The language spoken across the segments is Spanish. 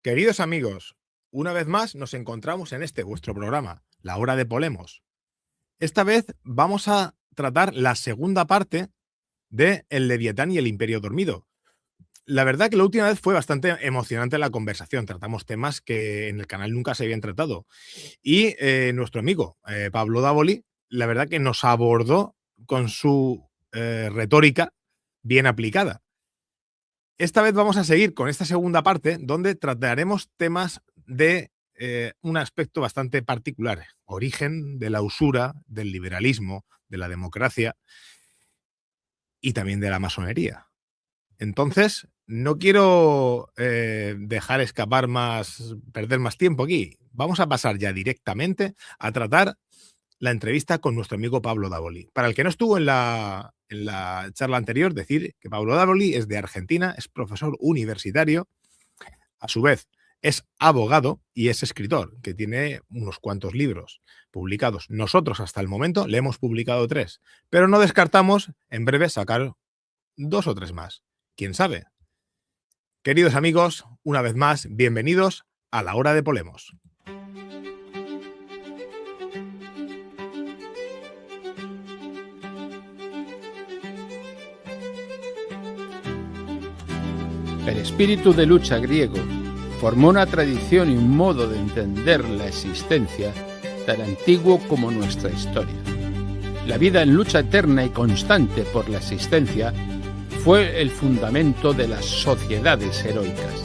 Queridos amigos, una vez más nos encontramos en este vuestro programa, La Hora de Polemos. Esta vez vamos a tratar la segunda parte de El Leviatán y el Imperio Dormido. La verdad que la última vez fue bastante emocionante la conversación. Tratamos temas que en el canal nunca se habían tratado. Y nuestro amigo Pablo Dávoli, la verdad que nos abordó con su retórica bien aplicada. Esta vez vamos a seguir con esta segunda parte donde trataremos temas de un aspecto bastante particular. Origen de la usura, del liberalismo, de la democracia y también de la masonería. Entonces, no quiero dejar escapar perder más tiempo aquí. Vamos a pasar ya directamente a tratar la entrevista con nuestro amigo Pablo Dávoli. Para el que no estuvo en la charla anterior, decir que Pablo Dávoli es de Argentina, es profesor universitario, a su vez es abogado y es escritor, que tiene unos cuantos libros publicados. Nosotros hasta el momento le hemos publicado 3, pero no descartamos en breve sacar 2 o 3 más. ¿Quién sabe? Queridos amigos, una vez más, bienvenidos a La Hora de Polemos. El espíritu de lucha griego formó una tradición y un modo de entender la existencia tan antiguo como nuestra historia. La vida en lucha eterna y constante por la existencia fue el fundamento de las sociedades heroicas.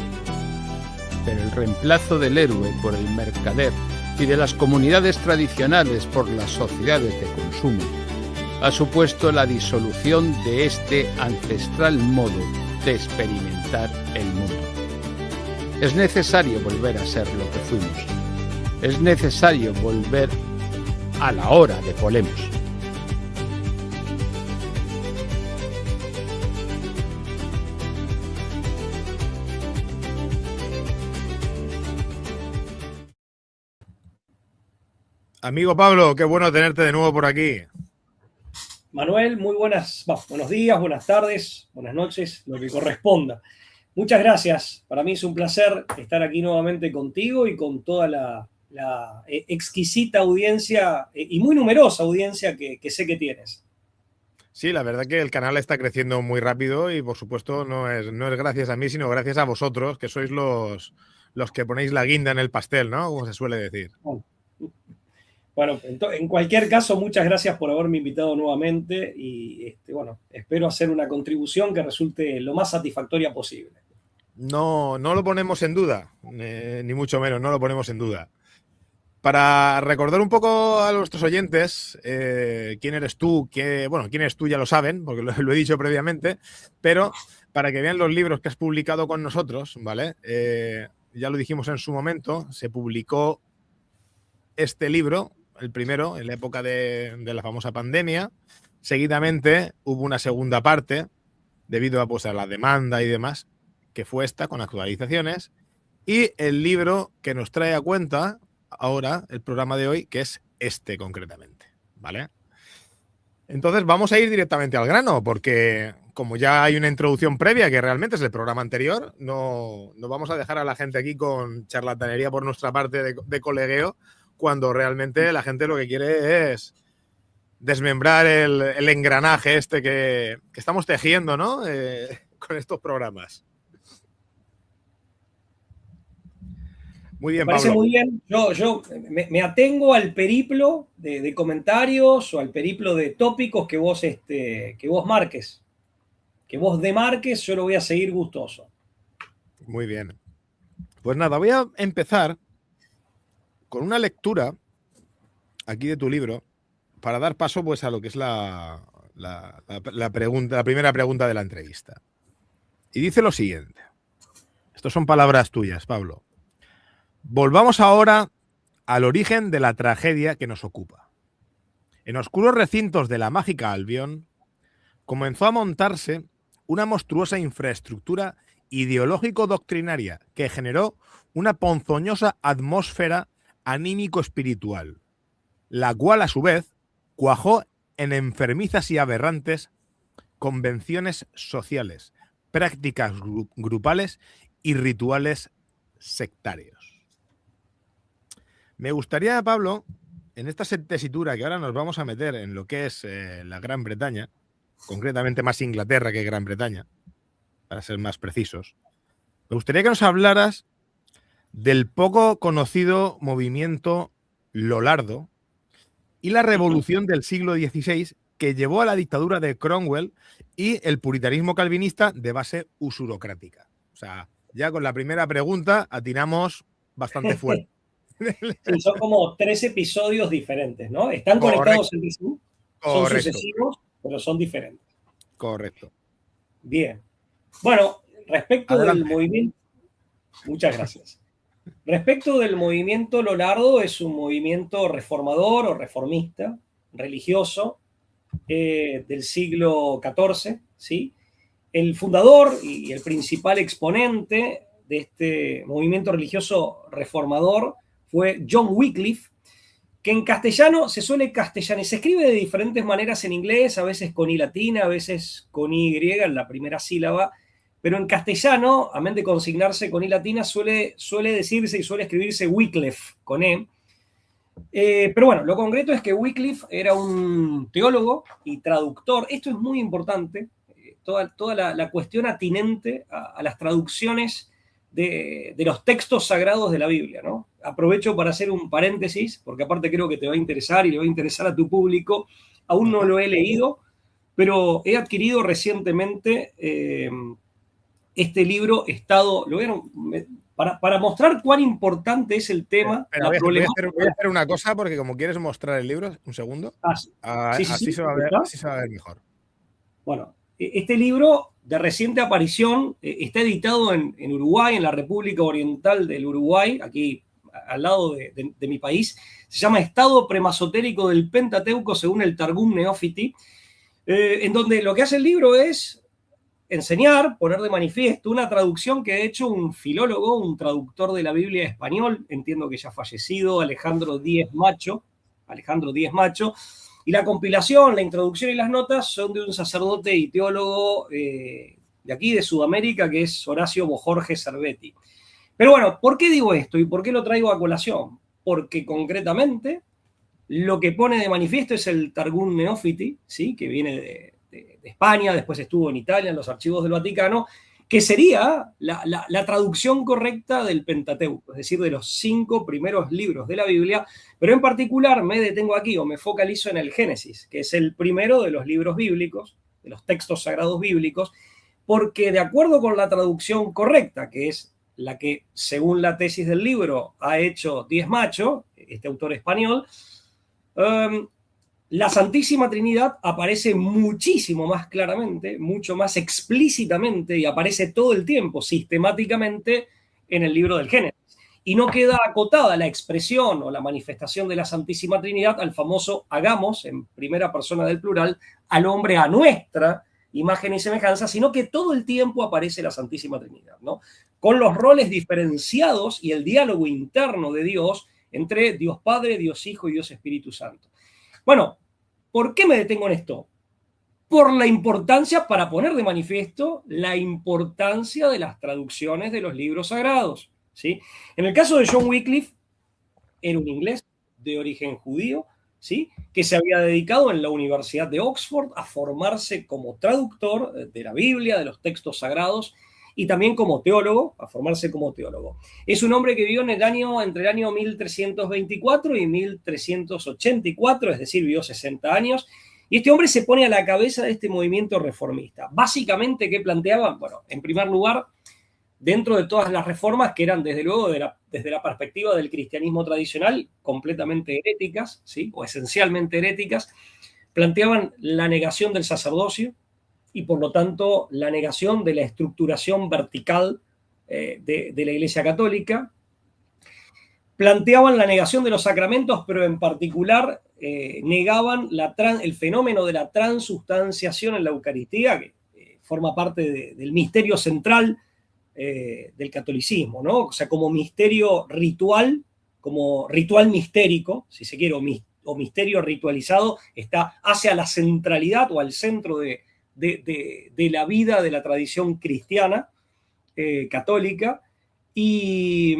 Pero el reemplazo del héroe por el mercader y de las comunidades tradicionales por las sociedades de consumo ha supuesto la disolución de este ancestral modo de experimentar el mundo. Es necesario volver a ser lo que fuimos. Es necesario volver a la hora de Polemos. Amigo Pablo, qué bueno tenerte de nuevo por aquí. Manuel, buenos días, buenas tardes, buenas noches, lo que corresponda. Muchas gracias. Para mí es un placer estar aquí nuevamente contigo y con toda la exquisita audiencia y muy numerosa audiencia que sé que tienes. Sí, la verdad que el canal está creciendo muy rápido y por supuesto no es gracias a mí, sino gracias a vosotros, que sois los que ponéis la guinda en el pastel, ¿no? Como se suele decir. Bueno, en cualquier caso, muchas gracias por haberme invitado nuevamente y espero hacer una contribución que resulte lo más satisfactoria posible. No lo ponemos en duda, ni mucho menos, no lo ponemos en duda. Para recordar un poco a nuestros oyentes quién eres tú, quién eres tú ya lo saben, porque lo he dicho previamente, pero para que vean los libros que has publicado con nosotros, ¿vale? Ya lo dijimos en su momento, se publicó este libro, el primero, en la época de la famosa pandemia. Seguidamente hubo una segunda parte, debido a la demanda y demás, que fue esta, con actualizaciones. Y el libro que nos trae a cuenta ahora, el programa de hoy, que es este concretamente, ¿vale? Entonces vamos a ir directamente al grano, porque como ya hay una introducción previa, que realmente es el programa anterior, no vamos a dejar a la gente aquí con charlatanería por nuestra parte de colegueo, cuando realmente la gente lo que quiere es desmembrar el engranaje este que estamos tejiendo, ¿no? Con estos programas. Muy bien, Me parece Pablo. muy bien. Yo me atengo al periplo de comentarios o al periplo de tópicos que vos marques. Que vos demarques, yo lo voy a seguir gustoso. Muy bien. Pues nada, voy a empezar con una lectura aquí de tu libro para dar paso pues a lo que es la primera pregunta de la entrevista. Y dice lo siguiente. Estas son palabras tuyas, Pablo. Volvamos ahora al origen de la tragedia que nos ocupa. En oscuros recintos de la mágica Albion comenzó a montarse una monstruosa infraestructura ideológico-doctrinaria que generó una ponzoñosa atmósfera anímico-espiritual, la cual a su vez cuajó en enfermizas y aberrantes convenciones sociales, prácticas grupales y rituales sectarios. Me gustaría, Pablo, en esta tesitura que ahora nos vamos a meter en lo que es la Gran Bretaña, concretamente más Inglaterra que Gran Bretaña, para ser más precisos, me gustaría que nos hablaras del poco conocido movimiento Lollardo y la revolución del siglo XVI que llevó a la dictadura de Cromwell y el puritanismo calvinista de base usurocrática. O sea, ya con la primera pregunta atinamos bastante fuerte. Sí, son como 3 episodios diferentes, ¿no? Están conectados entre sí, son sucesivos, pero son diferentes. Correcto. Bien. Bueno, respecto del movimiento... Muchas gracias. Respecto del movimiento Lollardo, es un movimiento reformador o reformista, religioso, del siglo XIV, ¿sí? El fundador y el principal exponente de este movimiento religioso reformador fue John Wycliffe, que en castellano se suele castellanizar, se escribe de diferentes maneras en inglés, a veces con I latina, a veces con Y en la primera sílaba, pero en castellano, a menos de consignarse con I latina, suele decirse y suele escribirse Wycliffe, con E. Pero bueno, lo concreto es que Wycliffe era un teólogo y traductor. Esto es muy importante, toda la cuestión atinente a las traducciones de los textos sagrados de la Biblia, ¿no? Aprovecho para hacer un paréntesis, porque aparte creo que te va a interesar y le va a interesar a tu público. Aún no lo he leído, pero he adquirido recientemente este libro, para mostrar cuán importante es el tema. Voy a hacer una cosa, porque como quieres mostrar el libro, un segundo, así se va a ver mejor. Bueno, este libro de reciente aparición está editado en Uruguay, en la República Oriental del Uruguay, aquí al lado de mi país. Se llama Estado Premasotérico del Pentateuco según el Targum Neófiti, en donde lo que hace el libro es enseñar, poner de manifiesto una traducción que ha hecho un filólogo, un traductor de la Biblia español, entiendo que ya fallecido, Alejandro Díez Macho, y la compilación, la introducción y las notas son de un sacerdote y teólogo de aquí, de Sudamérica, que es Horacio Bojorge Cervetti. Pero bueno, ¿por qué digo esto y por qué lo traigo a colación? Porque concretamente lo que pone de manifiesto es el Targum Neófiti, ¿sí? Que viene de España, después estuvo en Italia, en los archivos del Vaticano, que sería la traducción correcta del Pentateuco, es decir, de los 5 primeros libros de la Biblia, pero en particular me detengo aquí o me focalizo en el Génesis, que es el primero de los libros bíblicos, de los textos sagrados bíblicos, porque de acuerdo con la traducción correcta, que es la que, según la tesis del libro, ha hecho Díez Macho, este autor español, la Santísima Trinidad aparece muchísimo más claramente, mucho más explícitamente y aparece todo el tiempo, sistemáticamente, en el libro del Génesis. Y no queda acotada la expresión o la manifestación de la Santísima Trinidad al famoso hagamos, en primera persona del plural, al hombre a nuestra imagen y semejanza, sino que todo el tiempo aparece la Santísima Trinidad, ¿no? Con los roles diferenciados y el diálogo interno de Dios entre Dios Padre, Dios Hijo y Dios Espíritu Santo. Bueno, ¿por qué me detengo en esto? Por la importancia, para poner de manifiesto la importancia de las traducciones de los libros sagrados, ¿sí? En el caso de John Wycliffe, era un inglés de origen judío, ¿sí? Que se había dedicado en la Universidad de Oxford a formarse como traductor de la Biblia, de los textos sagrados, y también como teólogo, a formarse como teólogo. Es un hombre que vivió entre el año 1324 y 1384, es decir, vivió 60 años, y este hombre se pone a la cabeza de este movimiento reformista. Básicamente, ¿qué planteaban? Bueno, en primer lugar, dentro de todas las reformas que eran, desde luego, desde la perspectiva del cristianismo tradicional, completamente heréticas, ¿sí? O esencialmente heréticas, planteaban la negación del sacerdocio, y por lo tanto la negación de la estructuración vertical de la Iglesia Católica. Planteaban la negación de los sacramentos, pero en particular negaban el fenómeno de la transustanciación en la Eucaristía, que forma parte del misterio central del catolicismo, ¿no? O sea, como misterio ritual, como ritual mistérico, si se quiere, o misterio ritualizado, está hacia la centralidad o al centro de la vida de la tradición cristiana católica, y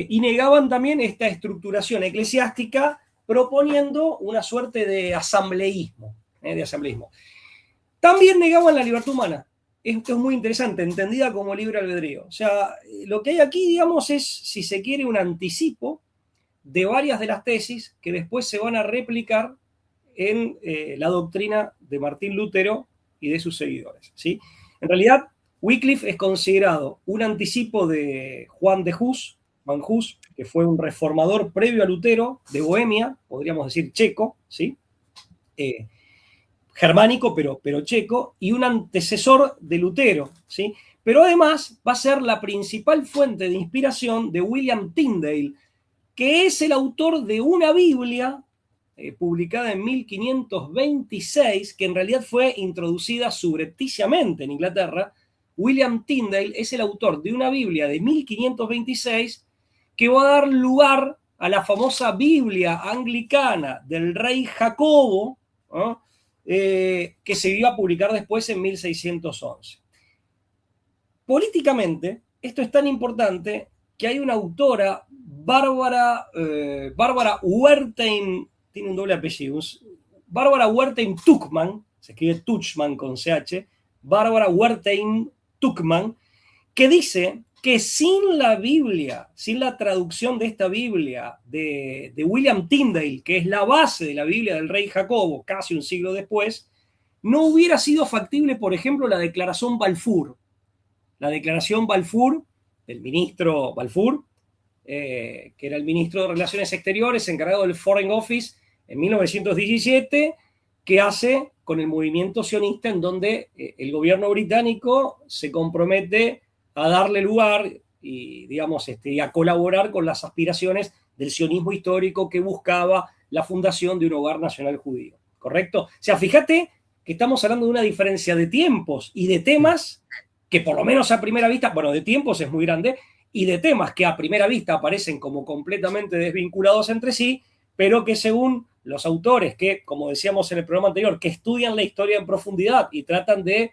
negaban también esta estructuración eclesiástica proponiendo una suerte de asambleísmo. También negaban la libertad humana. Esto es muy interesante, entendida como libre albedrío. O sea, lo que hay aquí, digamos, es, si se quiere, un anticipo de varias de las tesis que después se van a replicar en la doctrina de Martín Lutero y de sus seguidores, ¿sí? En realidad, Wycliffe es considerado un anticipo de Juan Hus, que fue un reformador previo a Lutero de Bohemia, podríamos decir checo, ¿sí? Germánico, pero checo, y un antecesor de Lutero, ¿sí? Pero además va a ser la principal fuente de inspiración de William Tyndale, que es el autor de una Biblia publicada en 1526, que en realidad fue introducida subrepticiamente en Inglaterra. William Tyndale es el autor de una Biblia de 1526 que va a dar lugar a la famosa Biblia anglicana del rey Jacobo, ¿no? Que se iba a publicar después en 1611. Políticamente, esto es tan importante que hay una autora, Bárbara Wertheim, tiene un doble apellido, Bárbara Wertheim Tuchman, se escribe Tuchman con CH, Bárbara Wertheim Tuchman, que dice que sin la Biblia, sin la traducción de esta Biblia de William Tyndale, que es la base de la Biblia del rey Jacobo, casi un siglo después, no hubiera sido factible, por ejemplo, la declaración Balfour. La declaración Balfour, del ministro Balfour, que era el ministro de Relaciones Exteriores, encargado del Foreign Office en 1917, que hace con el movimiento sionista, en donde el gobierno británico se compromete a darle lugar y, digamos, a colaborar con las aspiraciones del sionismo histórico que buscaba la fundación de un hogar nacional judío. ¿Correcto? O sea, fíjate que estamos hablando de una diferencia de tiempos y de temas que por lo menos a primera vista, bueno, de tiempos es muy grande, y de temas que a primera vista aparecen como completamente desvinculados entre sí, pero que según los autores que, como decíamos en el programa anterior, que estudian la historia en profundidad y tratan de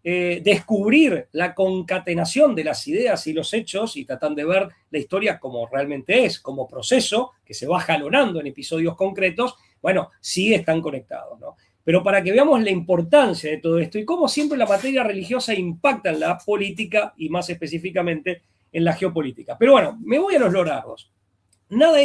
descubrir la concatenación de las ideas y los hechos y tratan de ver la historia como realmente es, como proceso que se va jalonando en episodios concretos, bueno, sí están conectados, ¿no? Pero para que veamos la importancia de todo esto y cómo siempre la materia religiosa impacta en la política y más específicamente en la geopolítica. Pero bueno, me voy a los lorardos. Nada de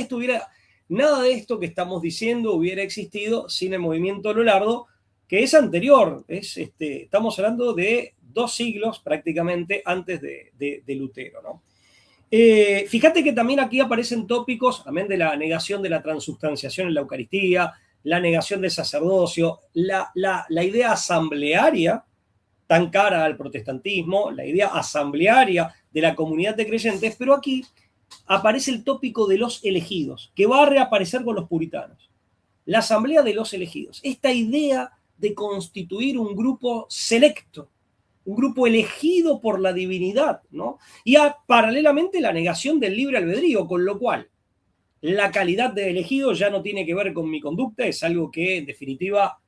esto que estamos diciendo hubiera existido sin el movimiento lorardo, que es anterior. Estamos hablando de 2 siglos prácticamente antes de Lutero, ¿no? Fíjate que también aquí aparecen tópicos, también de la negación de la transubstanciación en la Eucaristía, la negación del sacerdocio, la idea asamblearia tan cara al protestantismo, la idea asamblearia de la comunidad de creyentes, pero aquí aparece el tópico de los elegidos, que va a reaparecer con los puritanos. La asamblea de los elegidos, esta idea de constituir un grupo selecto, un grupo elegido por la divinidad, ¿no? Y paralelamente la negación del libre albedrío, con lo cual la calidad de elegido ya no tiene que ver con mi conducta, es algo que en definitiva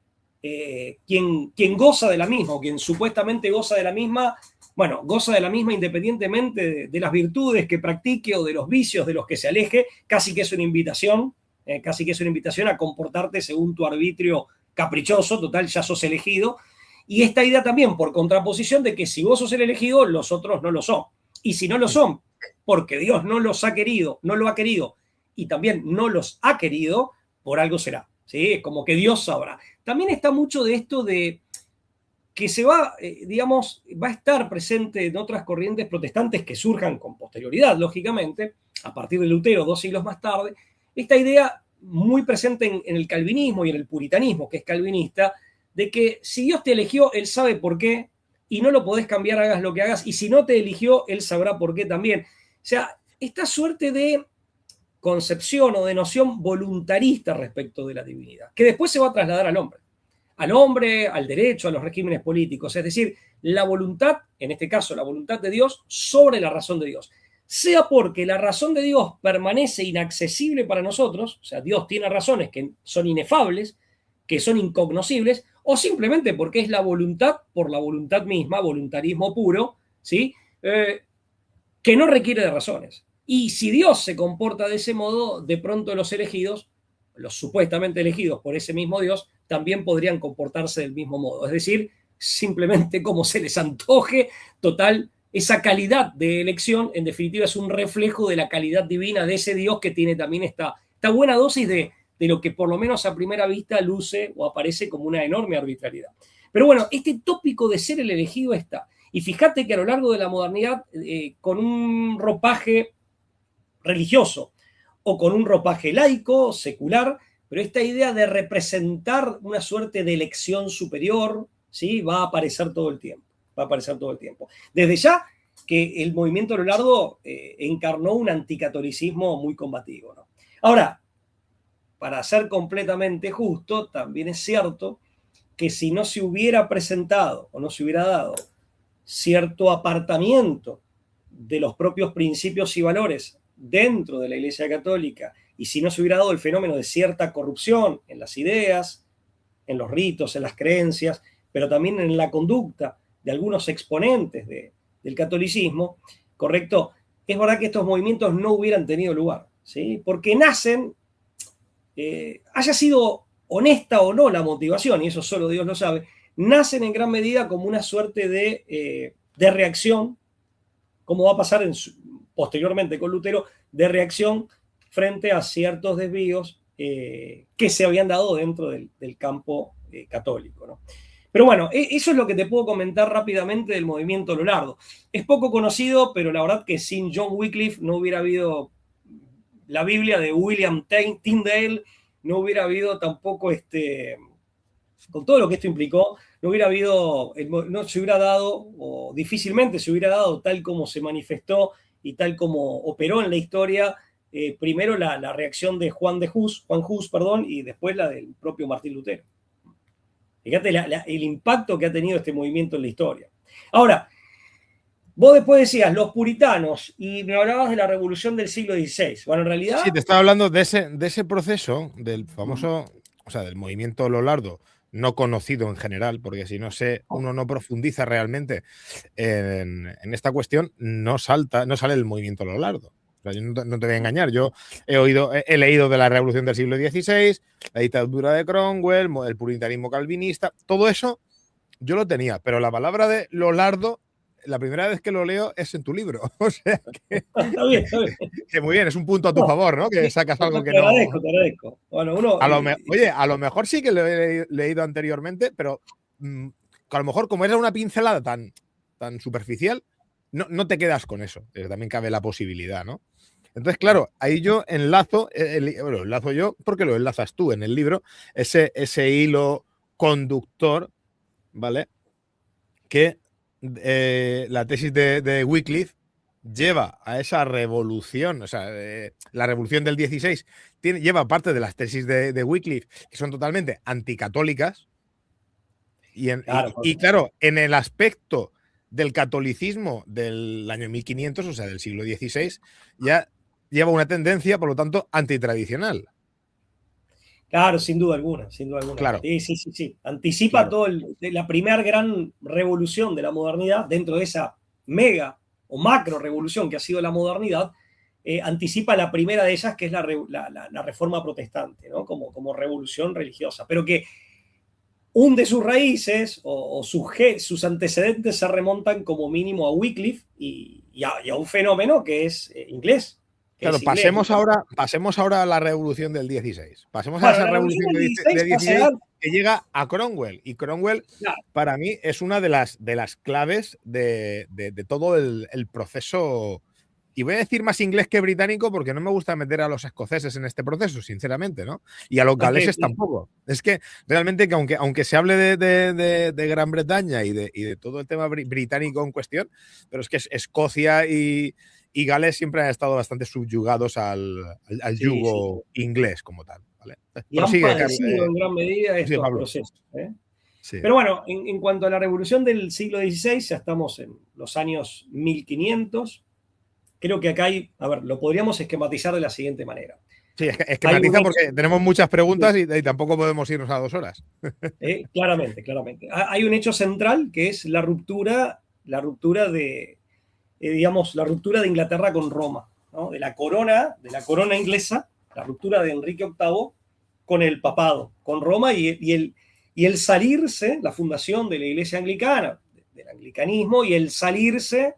quien goza de la misma, o quien supuestamente goza de la misma, bueno, goza de la misma independientemente de las virtudes que practique o de los vicios de los que se aleje, casi que es una invitación a comportarte según tu arbitrio caprichoso, total, ya sos elegido. Y esta idea también, por contraposición, de que si vos sos el elegido, los otros no lo son. Y si no lo son, porque Dios no los ha querido, no lo ha querido, y también no los ha querido, por algo será. ¿Sí? Es como que Dios sabrá. También está mucho de esto de que se va, va a estar presente en otras corrientes protestantes que surjan con posterioridad, lógicamente, a partir de Lutero, 2 siglos más tarde, esta idea muy presente en el calvinismo y en el puritanismo, que es calvinista, de que si Dios te eligió, Él sabe por qué, y no lo podés cambiar, hagas lo que hagas, y si no te eligió, Él sabrá por qué también. O sea, esta suerte de concepción o de noción voluntarista respecto de la divinidad, que después se va a trasladar al hombre, al derecho, a los regímenes políticos, es decir, la voluntad, en este caso la voluntad de Dios, sobre la razón de Dios. Sea porque la razón de Dios permanece inaccesible para nosotros, o sea, Dios tiene razones que son inefables, que son incognoscibles, o simplemente porque es la voluntad por la voluntad misma, voluntarismo puro, ¿sí? que no requiere de razones. Y si Dios se comporta de ese modo, de pronto los elegidos, los supuestamente elegidos por ese mismo Dios, también podrían comportarse del mismo modo. Es decir, simplemente como se les antoje. Total, esa calidad de elección, en definitiva, es un reflejo de la calidad divina de ese Dios, que tiene también esta buena dosis de lo que por lo menos a primera vista luce o aparece como una enorme arbitrariedad. Pero bueno, este tópico de ser el elegido está. Y fíjate que a lo largo de la modernidad, con un ropaje religioso o con un ropaje laico, secular, pero esta idea de representar una suerte de elección superior, ¿sí?, va a aparecer todo el tiempo. Va a aparecer todo el tiempo. Desde ya que el movimiento Lolardo encarnó un anticatolicismo muy combativo, ¿no? Ahora, para ser completamente justo, también es cierto que si no se hubiera presentado o no se hubiera dado cierto apartamiento de los propios principios y valores dentro de la Iglesia Católica, y si no se hubiera dado el fenómeno de cierta corrupción en las ideas, en los ritos, en las creencias, pero también en la conducta de algunos exponentes del catolicismo, ¿correcto? Es verdad que estos movimientos no hubieran tenido lugar, ¿sí? Porque nacen, haya sido honesta o no la motivación, y eso solo Dios lo sabe, nacen en gran medida como una suerte de reacción, como va a pasar posteriormente con Lutero, de reacción frente a ciertos desvíos que se habían dado dentro del campo católico, ¿no? Pero bueno, eso es lo que te puedo comentar rápidamente del movimiento Lolardo. Es poco conocido, pero la verdad que sin John Wycliffe no hubiera habido la Biblia de William Tyndale, no hubiera habido tampoco, con todo lo que esto implicó, no se hubiera dado, o difícilmente se hubiera dado, tal como se manifestó y tal como operó en la historia, primero la reacción de Juan Hus, y después la del propio Martín Lutero. Fíjate el impacto que ha tenido este movimiento en la historia. Ahora, vos después decías, los puritanos, y me hablabas de la revolución del siglo XVI. Bueno, en realidad... Sí, te estaba hablando de ese proceso, del famoso, o sea, del movimiento Lolardo, no conocido en general, porque si uno no profundiza realmente en esta cuestión, no sale el movimiento Lolardo. O sea, yo no te voy a engañar, yo he leído de la revolución del siglo XVI, la dictadura de Cromwell, el puritanismo calvinista, todo eso yo lo tenía, pero la palabra de Lolardo, la primera vez que lo leo es en tu libro. O sea que, está bien. Que muy bien, es un punto a tu favor, ¿no? Que sacas algo que no... Te agradezco. Bueno, a lo mejor sí que lo he leído anteriormente, pero a lo mejor como era una pincelada tan superficial, no te quedas con eso. También cabe la posibilidad, ¿no? Entonces, claro, ahí yo enlazo yo porque lo enlazas tú en el libro, ese hilo conductor, ¿vale? Que la tesis de Wycliffe lleva a esa revolución, o sea, la revolución del 16 lleva parte de las tesis de Wycliffe, que son totalmente anticatólicas, y claro, en el aspecto del catolicismo del año 1500, o sea, del siglo XVI, ya lleva una tendencia, por lo tanto, antitradicional. Claro, sin duda alguna. Claro. Sí. Anticipa la primera gran revolución de la modernidad, dentro de esa mega o macro revolución que ha sido la modernidad, anticipa la primera de ellas, que es la reforma protestante, ¿no? Como revolución religiosa, pero que hunde sus raíces o sus antecedentes se remontan como mínimo a Wycliffe y a un fenómeno que es inglés. Claro, pasemos ahora a la revolución del 16. Pasemos a esa revolución del 16 que llega a Cromwell. Y Cromwell, claro, para mí, es una de las claves de todo el proceso. Y voy a decir más inglés que británico porque no me gusta meter a los escoceses en este proceso, sinceramente, ¿no? Y a los galeses tampoco. Es que realmente, que aunque se hable de Gran Bretaña y de todo el tema británico en cuestión, pero es que Escocia y Gales siempre han estado bastante subyugados al yugo inglés como tal, ¿vale? Y han padecido en gran medida estos procesos, ¿eh? Sí. Pero bueno, en cuanto a la revolución del siglo XVI, ya estamos en los años 1500. Creo que acá lo podríamos esquematizar de la siguiente manera. Sí, esquematiza porque tenemos muchas preguntas y tampoco podemos irnos a 2 horas. Claramente. Hay un hecho central que es la ruptura de digamos, la ruptura de Inglaterra con Roma, ¿no? De la corona inglesa, la ruptura de Enrique VIII con el papado, con Roma y el salirse, la fundación de la Iglesia anglicana, del anglicanismo, y el salirse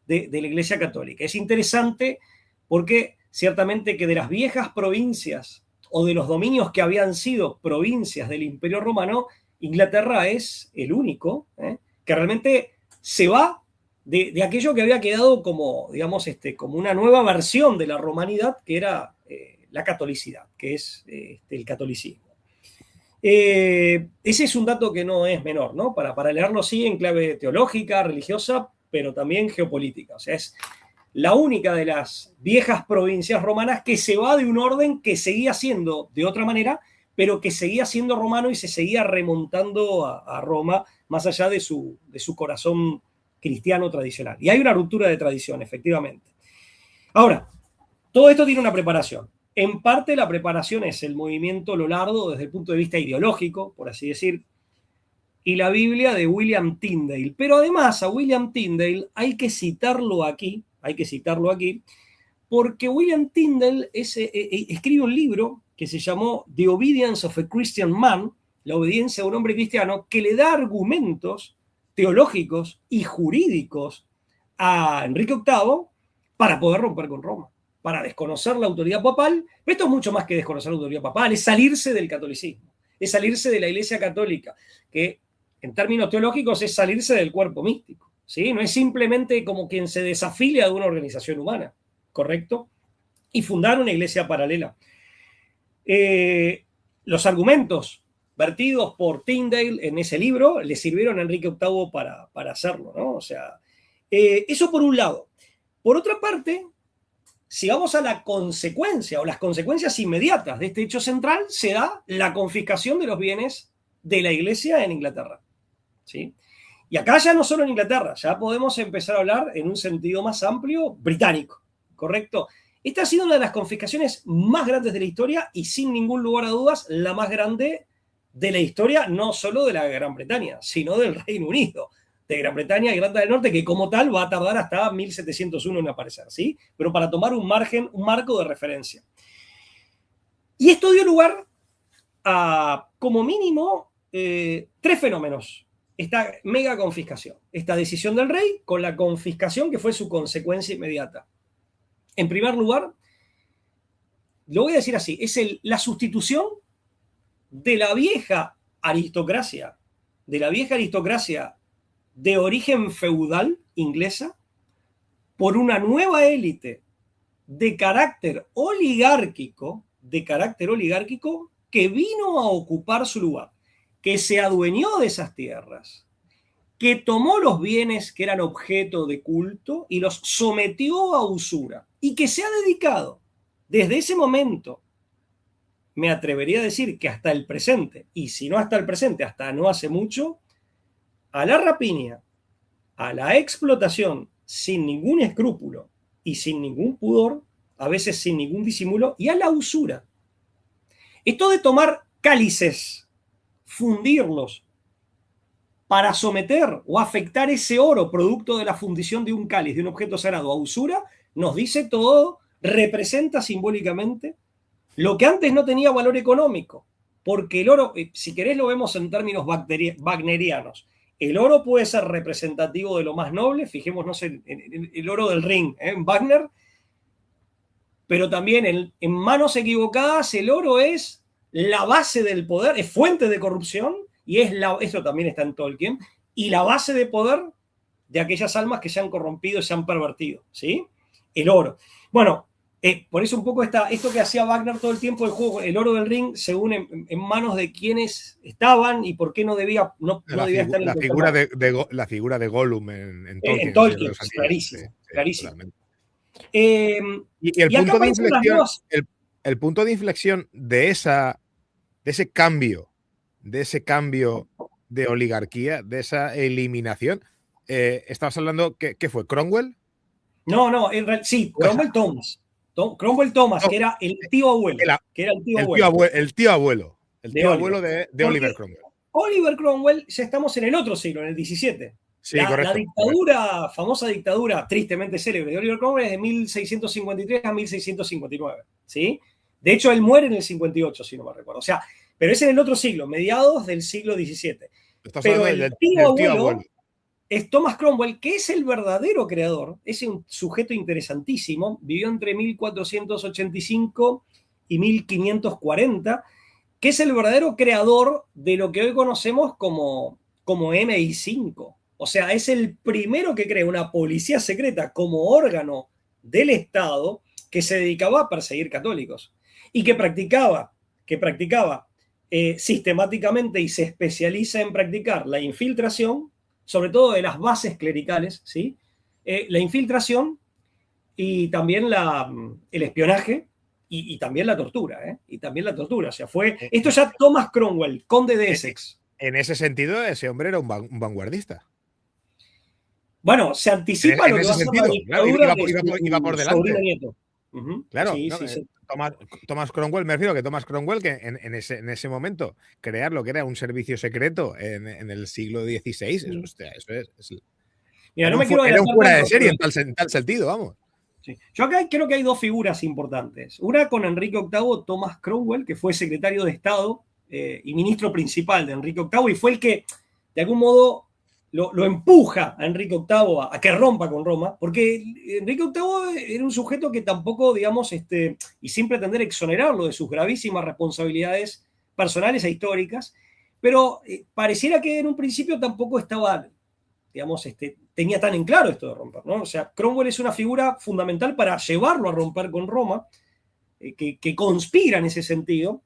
de la Iglesia católica. Es interesante porque ciertamente que de las viejas provincias o de los dominios que habían sido provincias del Imperio Romano, Inglaterra es el único que realmente se va de aquello que había quedado como, digamos, como una nueva versión de la romanidad, que era la catolicidad, que es el catolicismo. Ese es un dato que no es menor, ¿no? Para leerlo así en clave teológica, religiosa, pero también geopolítica. O sea, es la única de las viejas provincias romanas que se va de un orden que seguía siendo de otra manera, pero que seguía siendo romano y se seguía remontando a Roma, más allá de su corazón cristiano tradicional. Y hay una ruptura de tradición, efectivamente. Ahora, todo esto tiene una preparación. En parte la preparación es el movimiento Lollardo desde el punto de vista ideológico, por así decir, y la Biblia de William Tyndale. Pero además a William Tyndale hay que citarlo aquí, porque William Tyndale escribe un libro que se llamó The Obedience of a Christian Man, la obediencia de un hombre cristiano, que le da argumentos teológicos y jurídicos a Enrique VIII para poder romper con Roma, para desconocer la autoridad papal. Pero esto es mucho más que desconocer la autoridad papal, es salirse del catolicismo, es salirse de la Iglesia Católica, que en términos teológicos es salirse del cuerpo místico, ¿sí? No es simplemente como quien se desafilia de una organización humana, ¿correcto? Y fundar una iglesia paralela. Los argumentos vertidos por Tyndale en ese libro le sirvieron a Enrique VIII para hacerlo, ¿no? O sea, eso por un lado. Por otra parte, si vamos a la consecuencia o las consecuencias inmediatas de este hecho central, se da la confiscación de los bienes de la iglesia en Inglaterra, ¿sí? Y acá ya no solo en Inglaterra, ya podemos empezar a hablar en un sentido más amplio británico, ¿correcto? Esta ha sido una de las confiscaciones más grandes de la historia y sin ningún lugar a dudas la más grande de la historia, no solo de la Gran Bretaña, sino del Reino Unido, de Gran Bretaña y Irlanda del Norte, que como tal va a tardar hasta 1701 en aparecer, ¿sí? Pero para tomar un marco de referencia. Y esto dio lugar a, como mínimo, 3 fenómenos. Esta mega confiscación, esta decisión del rey con la confiscación que fue su consecuencia inmediata. En primer lugar, lo voy a decir así, es la sustitución de la vieja aristocracia, de origen feudal inglesa, por una nueva élite de carácter oligárquico que vino a ocupar su lugar, que se adueñó de esas tierras, que tomó los bienes que eran objeto de culto y los sometió a usura, y que se ha dedicado desde ese momento, me atrevería a decir que hasta el presente, y si no hasta el presente, hasta no hace mucho, a la rapiña, a la explotación sin ningún escrúpulo y sin ningún pudor, a veces sin ningún disimulo, y a la usura. Esto de tomar cálices, fundirlos, para someter o afectar ese oro producto de la fundición de un cáliz, de un objeto sagrado, a usura, nos dice todo, representa simbólicamente lo que antes no tenía valor económico, porque el oro, si querés lo vemos en términos wagnerianos, el oro puede ser representativo de lo más noble, fijémonos en el oro del Ring, en Wagner, pero también en manos equivocadas el oro es la base del poder, es fuente de corrupción, y eso también está en Tolkien, y la base de poder de aquellas almas que se han corrompido y se han pervertido, ¿sí? El oro. Bueno, por eso un poco esto que hacía Wagner todo el tiempo del juego, el oro del Ring, según en manos de quienes estaban y por qué no debía estar en la figura de Gollum en Tolkien. En Tolkien, clarísimo, clarísimo. Y el punto de inflexión de ese cambio de oligarquía, de esa eliminación, estabas hablando, ¿qué fue? ¿Cromwell? No, sí, Cromwell Thomas. Cromwell Thomas, que era el tío abuelo. El tío abuelo de Oliver Cromwell. Oliver Cromwell, ya estamos en el otro siglo, en el 17. Sí, La correcto. dictadura, famosa dictadura, tristemente célebre, de Oliver Cromwell es de 1653 a 1659, ¿sí? De hecho, él muere en el 58, si no me recuerdo. O sea, pero es en el otro siglo, mediados del siglo XVII. Estás Pero hablando el del tío abuelo. es Thomas Cromwell, que es el verdadero creador. Es un sujeto interesantísimo. Vivió entre 1485 y 1540, que es el verdadero creador de lo que hoy conocemos como MI5. O sea, es el primero que crea una policía secreta como órgano del Estado que se dedicaba a perseguir católicos y que practicaba sistemáticamente y se especializa en practicar la infiltración, sobre todo de las bases clericales, ¿sí? La infiltración y también el espionaje y también la tortura, ¿eh? Y también la tortura. O sea, esto ya Thomas Cromwell, conde de Essex. En ese sentido, ese hombre era un vanguardista. Bueno, se anticipa a lo que va a ser la dictadura iba por de su delante. sobrino nieto. Claro, Sí, no, sí. Thomas Cromwell, me refiero que Thomas Cromwell, que en ese momento crear lo que era un servicio secreto en el siglo XVI, eso es Mira, era, no me quiero era un fuera de tanto, serie en tal sentido, vamos. Sí. Yo acá creo que hay dos figuras importantes. Una con Enrique VIII, Thomas Cromwell, que fue secretario de Estado y ministro principal de Enrique VIII, y fue el que, de algún modo, lo empuja a Enrique VIII a que rompa con Roma, porque Enrique VIII era un sujeto que tampoco, digamos, y sin pretender exonerarlo de sus gravísimas responsabilidades personales e históricas, pero pareciera que en un principio tampoco estaba, digamos, tenía tan en claro esto de romper, ¿no? O sea, Cromwell es una figura fundamental para llevarlo a romper con Roma, que conspira en ese sentido,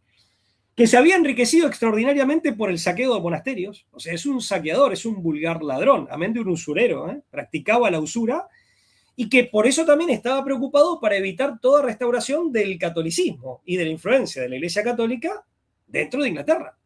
que se había enriquecido extraordinariamente por el saqueo de monasterios. O sea, es un saqueador, es un vulgar ladrón, amén de un usurero, ¿eh? Practicaba la usura y que por eso también estaba preocupado para evitar toda restauración del catolicismo y de la influencia de la Iglesia Católica dentro de Inglaterra.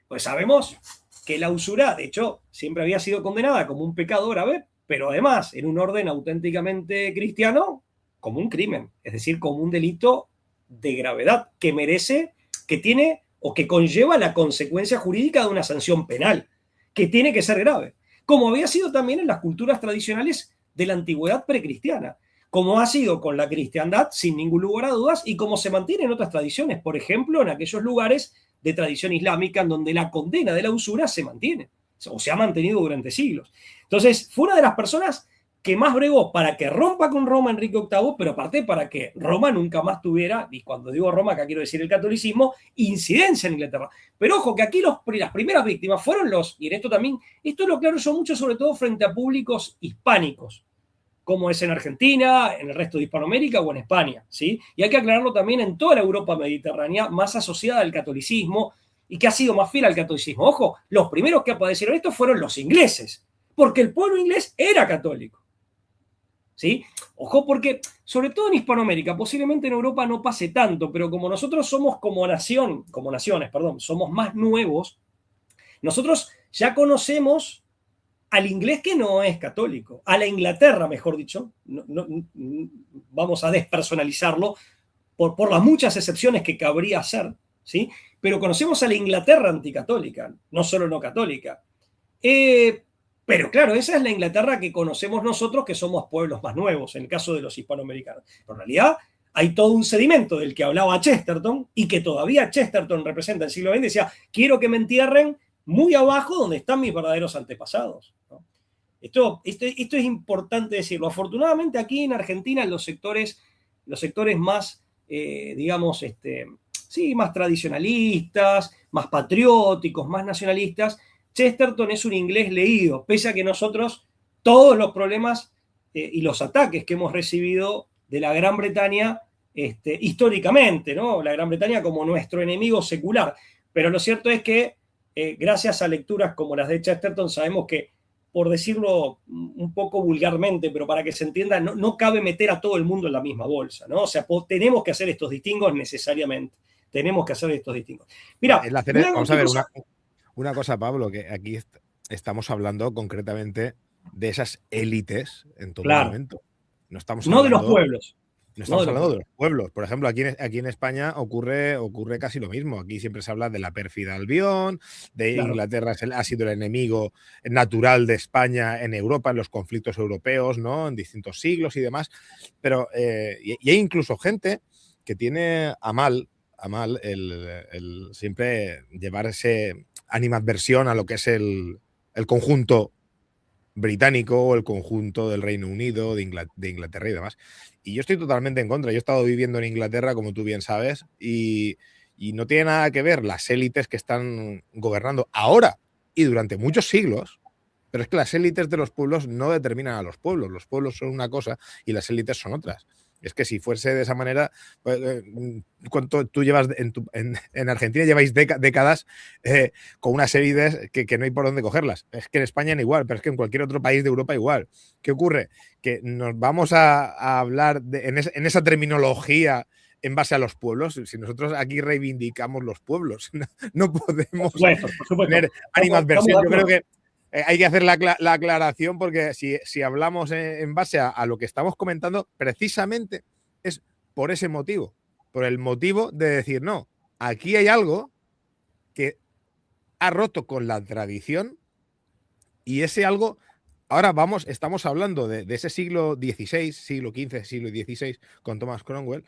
Pues sabemos que la usura, de hecho, siempre había sido condenada como un pecado grave, pero además, en un orden auténticamente cristiano, como un crimen, es decir, como un delito de gravedad que merece, que tiene o que conlleva la consecuencia jurídica de una sanción penal, que tiene que ser grave, como había sido también en las culturas tradicionales de la antigüedad precristiana, como ha sido con la cristiandad, sin ningún lugar a dudas, y como se mantiene en otras tradiciones, por ejemplo, en aquellos lugares de tradición islámica en donde la condena de la usura se mantiene, o se ha mantenido durante siglos. Entonces, fue una de las personas que más bregó para que rompa con Roma Enrique VIII, pero aparte para que Roma nunca más tuviera, y cuando digo Roma, acá quiero decir el catolicismo, incidencia en Inglaterra. Pero ojo, que aquí las primeras víctimas fueron y en esto también, esto lo aclaro yo mucho, sobre todo frente a públicos hispánicos, como es en Argentina, en el resto de Hispanoamérica o en España, ¿sí? Y hay que aclararlo también en toda la Europa mediterránea, más asociada al catolicismo y que ha sido más fiel al catolicismo. Ojo, los primeros que padecieron esto fueron los ingleses, porque el pueblo inglés era católico, ¿sí? Ojo, porque sobre todo en Hispanoamérica, posiblemente en Europa no pase tanto, pero como nosotros somos como naciones, somos más nuevos, nosotros ya conocemos al inglés que no es católico, a la Inglaterra, mejor dicho, vamos a despersonalizarlo por las muchas excepciones que cabría hacer, ¿sí? Pero conocemos a la Inglaterra anticatólica, no solo no católica. Pero claro, esa es la Inglaterra que conocemos nosotros, que somos pueblos más nuevos, en el caso de los hispanoamericanos. Pero en realidad hay todo un sedimento del que hablaba Chesterton y que todavía Chesterton representa en el siglo XX, decía, quiero que me entierren muy abajo donde están mis verdaderos antepasados, ¿no? Esto es importante decirlo. Afortunadamente aquí en Argentina, en los sectores más, digamos, sí, más tradicionalistas, más patrióticos, más nacionalistas, Chesterton es un inglés leído, pese a que nosotros todos los problemas y los ataques que hemos recibido de la Gran Bretaña históricamente, ¿no? La Gran Bretaña como nuestro enemigo secular. Pero lo cierto es que gracias a lecturas como las de Chesterton, sabemos que, por decirlo un poco vulgarmente, pero para que se entienda, no cabe meter a todo el mundo en la misma bolsa, ¿no? O sea, tenemos que hacer estos distingos necesariamente. Tenemos que hacer estos distingos. Mira, vamos a ver una cosa, Pablo, que aquí estamos hablando concretamente de esas élites en todo momento. No estamos hablando de los pueblos. No estamos hablando de los pueblos. Por ejemplo, aquí en España ocurre casi lo mismo. Aquí siempre se habla de la pérfida Albión, de Claro. Inglaterra ha sido el enemigo natural de España en Europa, en los conflictos europeos, ¿no? En distintos siglos y demás. Pero y hay incluso gente que tiene a mal el siempre llevar ese animadversión a lo que es el conjunto británico o el conjunto del Reino Unido, de Inglaterra y demás. Y yo estoy totalmente en contra. Yo he estado viviendo en Inglaterra, como tú bien sabes, y no tiene nada que ver las élites que están gobernando ahora y durante muchos siglos, pero es que las élites de los pueblos no determinan a los pueblos son una cosa y las élites son otras. Es que si fuese de esa manera, pues, ¿cuánto tú llevas en Argentina? Lleváis décadas con unas élites que no hay por dónde cogerlas. Es que en España no igual, pero es que en cualquier otro país de Europa igual. ¿Qué ocurre? Que nos vamos a hablar en esa terminología en base a los pueblos. Si nosotros aquí reivindicamos los pueblos, no podemos por supuesto. tener animadversión. Yo creo que hay que hacer la aclaración porque si hablamos en base a lo que estamos comentando, precisamente es por ese motivo, por el motivo de decir, no, aquí hay algo que ha roto con la tradición y ese algo, ahora estamos hablando de ese siglo XVI, siglo XV, siglo XVI con Thomas Cromwell,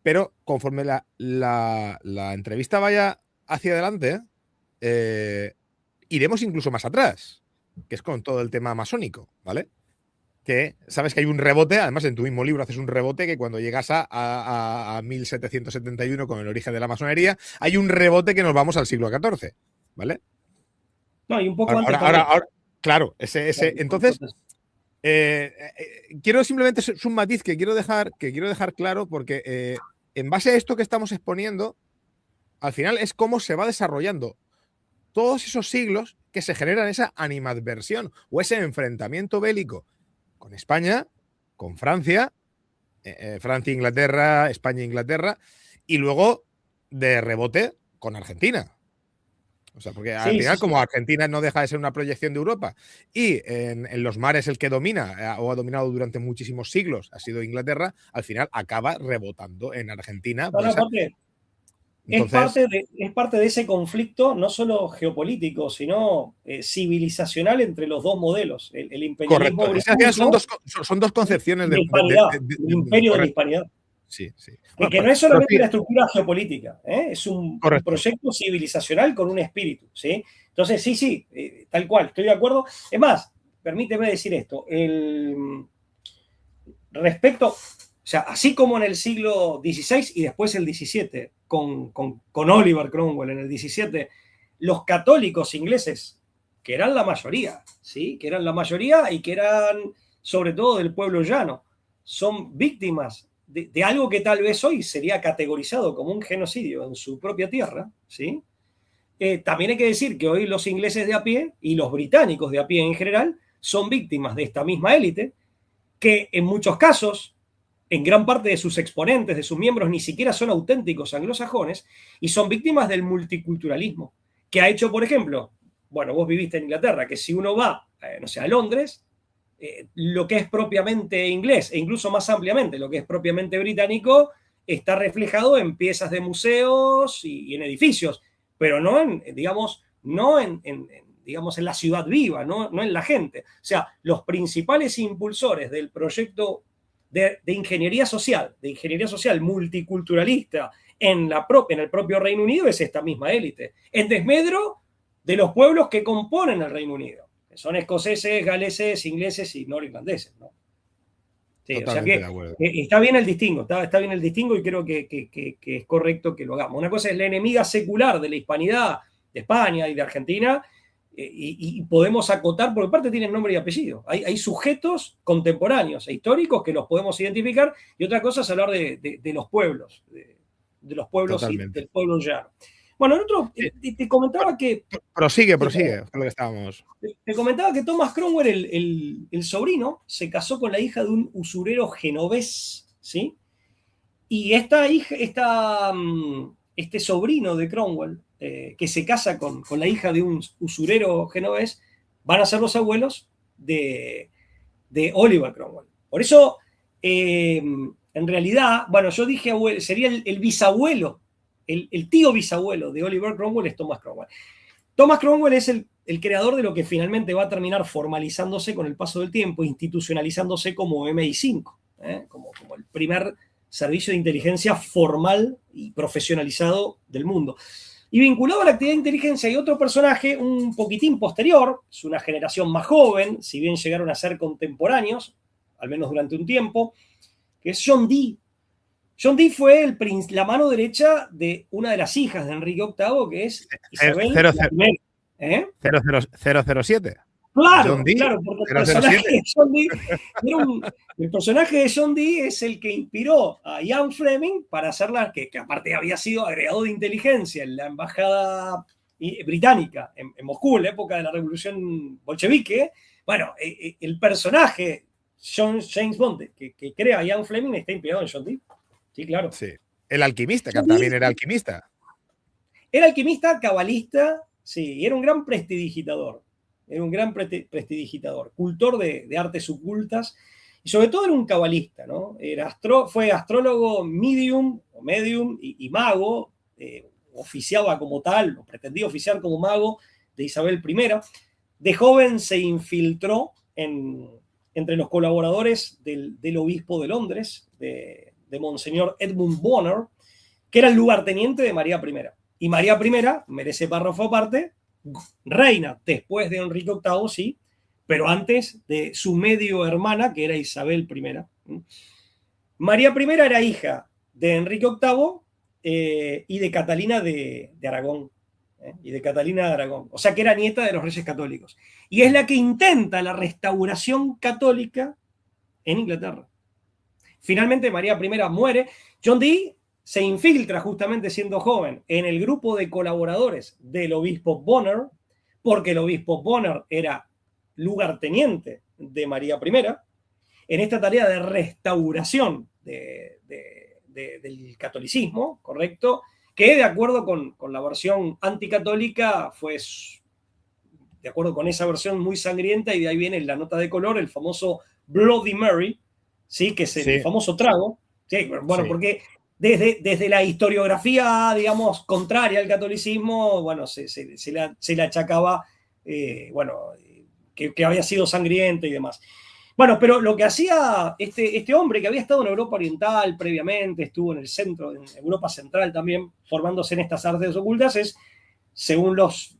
pero conforme la entrevista vaya hacia adelante, iremos incluso más atrás, que es con todo el tema masónico, ¿vale? Que sabes que hay un rebote, además en tu mismo libro haces un rebote que cuando llegas a 1771 con el origen de la masonería, hay un rebote que nos vamos al siglo XIV, ¿vale? No, y un poco ahora, claro, entonces, quiero simplemente, es un matiz que quiero dejar claro porque en base a esto que estamos exponiendo, al final es cómo se va desarrollando todos esos siglos que se generan esa animadversión o ese enfrentamiento bélico con España, con Francia, Francia-Inglaterra, España-Inglaterra, y luego de rebote con Argentina. O sea, porque al final, como Argentina no deja de ser una proyección de Europa y en los mares el que domina o ha dominado durante muchísimos siglos ha sido Inglaterra, al final acaba rebotando en Argentina. Entonces, es parte de ese conflicto, no solo geopolítico, sino civilizacional entre los dos modelos. El imperialismo británico. Son dos concepciones del imperio de la hispanidad. Sí, sí. Bueno, que no es solamente la estructura geopolítica, es un proyecto civilizacional con un espíritu, ¿sí? Entonces, sí, tal cual, estoy de acuerdo. Es más, permíteme decir esto. Respecto, o sea, así como en el siglo XVI y después el XVII, con Oliver Cromwell en el XVII, los católicos ingleses, que eran la mayoría, ¿sí? Que eran la mayoría y que eran, sobre todo, del pueblo llano, son víctimas de algo que tal vez hoy sería categorizado como un genocidio en su propia tierra, ¿sí? También hay que decir que hoy los ingleses de a pie y los británicos de a pie en general son víctimas de esta misma élite que en muchos casos, en gran parte de sus exponentes, de sus miembros, ni siquiera son auténticos anglosajones y son víctimas del multiculturalismo, que ha hecho, por ejemplo, bueno, vos viviste en Inglaterra, que si uno va, no sé, a Londres, lo que es propiamente inglés, e incluso más ampliamente lo que es propiamente británico, está reflejado en piezas de museos y en edificios, pero no en, digamos, en la ciudad viva, no en la gente. O sea, los principales impulsores del proyecto de ingeniería social multiculturalista en el propio Reino Unido es esta misma élite, en desmedro de los pueblos que componen el Reino Unido. Son escoceses, galeses, ingleses y norirlandeses, ¿no? Sí, o sea que está bien el distingo, está bien el distingo y creo que es correcto que lo hagamos. Una cosa es la enemiga secular de la hispanidad de España y de Argentina y podemos acotar, porque parte tienen nombre y apellido. Hay sujetos contemporáneos e históricos que los podemos identificar y otra cosa es hablar de los pueblos, de los pueblos y del pueblo llano. Bueno, el otro, te comentaba que... Prosigue, lo que estábamos. Te comentaba que Thomas Cromwell, el sobrino, se casó con la hija de un usurero genovés, ¿sí? Y este sobrino de Cromwell, que se casa con la hija de un usurero genovés, van a ser los abuelos de Oliver Cromwell. Por eso, en realidad, bueno, yo dije abuelo, sería el bisabuelo, el tío bisabuelo de Oliver Cromwell es Thomas Cromwell. Thomas Cromwell es el creador de lo que finalmente va a terminar formalizándose con el paso del tiempo, institucionalizándose como MI5, como el primer servicio de inteligencia formal y profesionalizado del mundo. Y vinculado a la actividad de inteligencia hay otro personaje un poquitín posterior, es una generación más joven, si bien llegaron a ser contemporáneos, al menos durante un tiempo, que es John Dee. John Dee fue la mano derecha de una de las hijas de Enrique VIII, que es Isabel I. 007. Claro, claro, porque el personaje de John Dee es el que inspiró a Ian Fleming para hacerla, que aparte había sido agregado de inteligencia en la embajada británica en Moscú, en la época de la revolución bolchevique. Bueno, el personaje James Bond que crea Ian Fleming está inspirado en John Dee. Sí, claro. Sí. El alquimista, que también era alquimista. Era alquimista, cabalista, sí, y era un gran prestidigitador. Era un gran prestidigitador, cultor de artes ocultas, y sobre todo era un cabalista, ¿no? Fue astrólogo, medium y mago, oficiaba como tal, o pretendía oficiar como mago de Isabel I. De joven se infiltró entre los colaboradores del obispo de Londres, de Monseñor Edmund Bonner, que era el lugarteniente de María I. Y María I, merece párrafo aparte, reina después de Enrique VIII, sí, pero antes de su medio hermana, que era Isabel I. María I era hija de Enrique VIII y de Catalina de Aragón. Y de Catalina de Aragón. O sea que era nieta de los reyes católicos. Y es la que intenta la restauración católica en Inglaterra. Finalmente María I muere. John Dee se infiltra justamente siendo joven en el grupo de colaboradores del obispo Bonner, porque el obispo Bonner era lugarteniente de María I, en esta tarea de restauración del catolicismo, ¿correcto? Que de acuerdo con la versión anticatólica fue, de acuerdo con esa versión muy sangrienta, y de ahí viene la nota de color, el famoso Bloody Mary, ¿sí? Que es el famoso trago. Sí, bueno, sí. Porque desde la historiografía, digamos, contraria al catolicismo, bueno, se le achacaba, que había sido sangrienta y demás. Bueno, pero lo que hacía este hombre, que había estado en Europa Oriental previamente, estuvo en el centro, en Europa Central también, formándose en estas artes ocultas, es, según los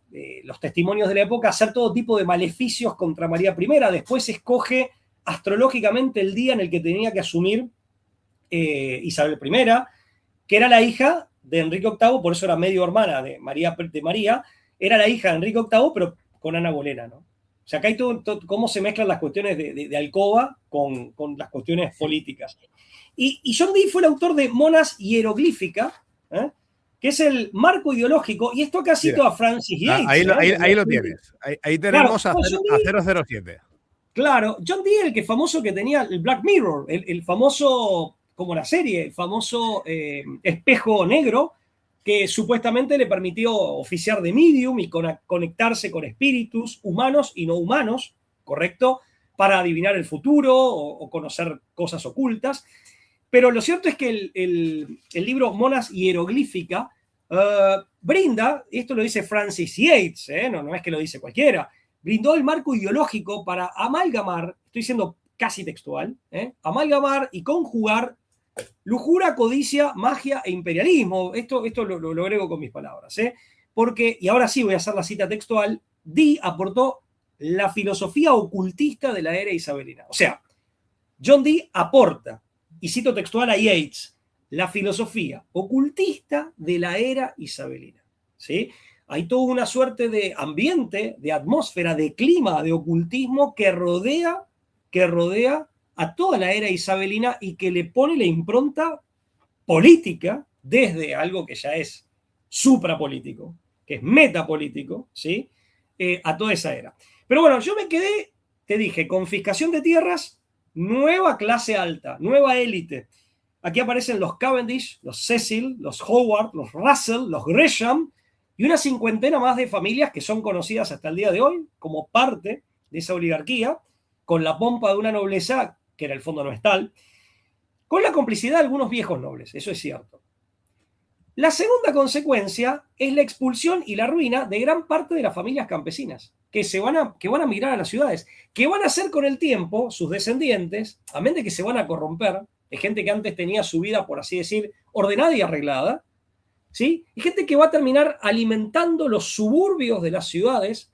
testimonios de la época, hacer todo tipo de maleficios contra María I. Después escoge astrológicamente el día en el que tenía que asumir Isabel I, que era la hija de Enrique VIII, por eso era medio hermana de María, era la hija de Enrique VIII, pero con Ana Bolena, ¿no? O sea, acá hay todo cómo se mezclan las cuestiones de alcoba con las cuestiones políticas. Y John Dee fue el autor de Monas Hieroglífica, que es el marco ideológico, y esto acá cito a Francis Yates. Ahí lo tienes. Ahí tenemos a 007. Claro, John Dee, el famoso que tenía el Black Mirror, el famoso, como la serie, el famoso espejo negro, que supuestamente le permitió oficiar de medium y conectarse con espíritus humanos y no humanos, ¿correcto? Para adivinar el futuro o conocer cosas ocultas. Pero lo cierto es que el libro Monas Hieroglífica brinda, y esto lo dice Francis Yates, no es que lo dice cualquiera, brindó el marco ideológico para amalgamar, estoy siendo casi textual, amalgamar y conjugar lujura, codicia, magia e imperialismo. Esto lo agrego con mis palabras, porque, y ahora sí voy a hacer la cita textual, Dee aportó la filosofía ocultista de la era isabelina. O sea, John Dee aporta, y cito textual a Yates, la filosofía ocultista de la era isabelina, ¿sí? Hay toda una suerte de ambiente, de atmósfera, de clima, de ocultismo que rodea a toda la era isabelina y que le pone la impronta política desde algo que ya es suprapolítico, que es metapolítico, ¿sí? A toda esa era. Pero bueno, yo me quedé, te dije, confiscación de tierras, nueva clase alta, nueva élite. Aquí aparecen los Cavendish, los Cecil, los Howard, los Russell, los Gresham y una cincuentena más de familias que son conocidas hasta el día de hoy como parte de esa oligarquía, con la pompa de una nobleza que en el fondo no es tal. con la complicidad de algunos viejos nobles, eso es cierto. La segunda consecuencia es la expulsión y la ruina de gran parte de las familias campesinas, que van a migrar a las ciudades, que van a ser con el tiempo sus descendientes, a menos de que se van a corromper, es gente que antes tenía su vida, por así decir, ordenada y arreglada, ¿sí? Y gente que va a terminar alimentando los suburbios de las ciudades,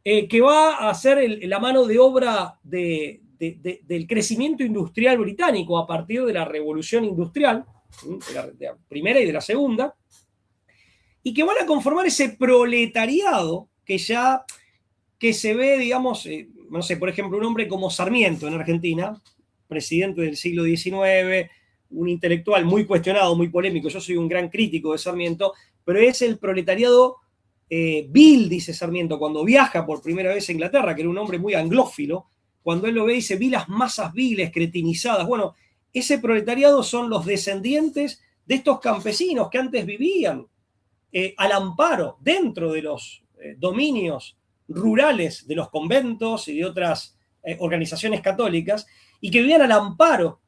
que va a ser la mano de obra del crecimiento industrial británico a partir de la revolución industrial, de la primera y de la segunda, y que van a conformar ese proletariado que se ve, digamos, no sé, por ejemplo, un hombre como Sarmiento en Argentina, presidente del siglo XIX, un intelectual muy cuestionado, muy polémico. Yo soy un gran crítico de Sarmiento, pero es el proletariado vil, dice Sarmiento, cuando viaja por primera vez a Inglaterra, que era un hombre muy anglófilo, cuando él lo ve dice, vi las masas viles, cretinizadas. Bueno, ese proletariado son los descendientes de estos campesinos que antes vivían al amparo dentro de los dominios rurales de los conventos y de otras organizaciones católicas, y que vivían al amparo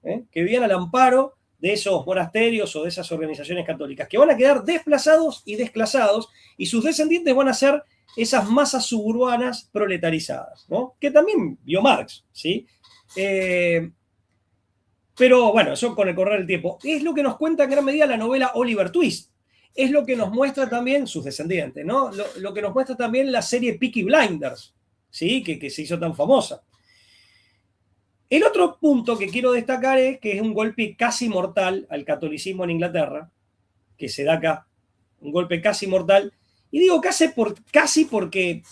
de esos monasterios o de esas organizaciones católicas, que van a quedar desplazados y desclasados, y sus descendientes van a ser esas masas suburbanas proletarizadas, ¿no? Que también vio Marx, ¿sí? Pero bueno, eso con el correr del tiempo. Es lo que nos cuenta en gran medida la novela Oliver Twist. Es lo que nos muestra también sus descendientes, ¿no? Lo que nos muestra también la serie Peaky Blinders, ¿sí? Que se hizo tan famosa. El otro punto que quiero destacar es que es un golpe casi mortal al catolicismo en Inglaterra, que se da acá, un golpe casi mortal. Y digo casi porque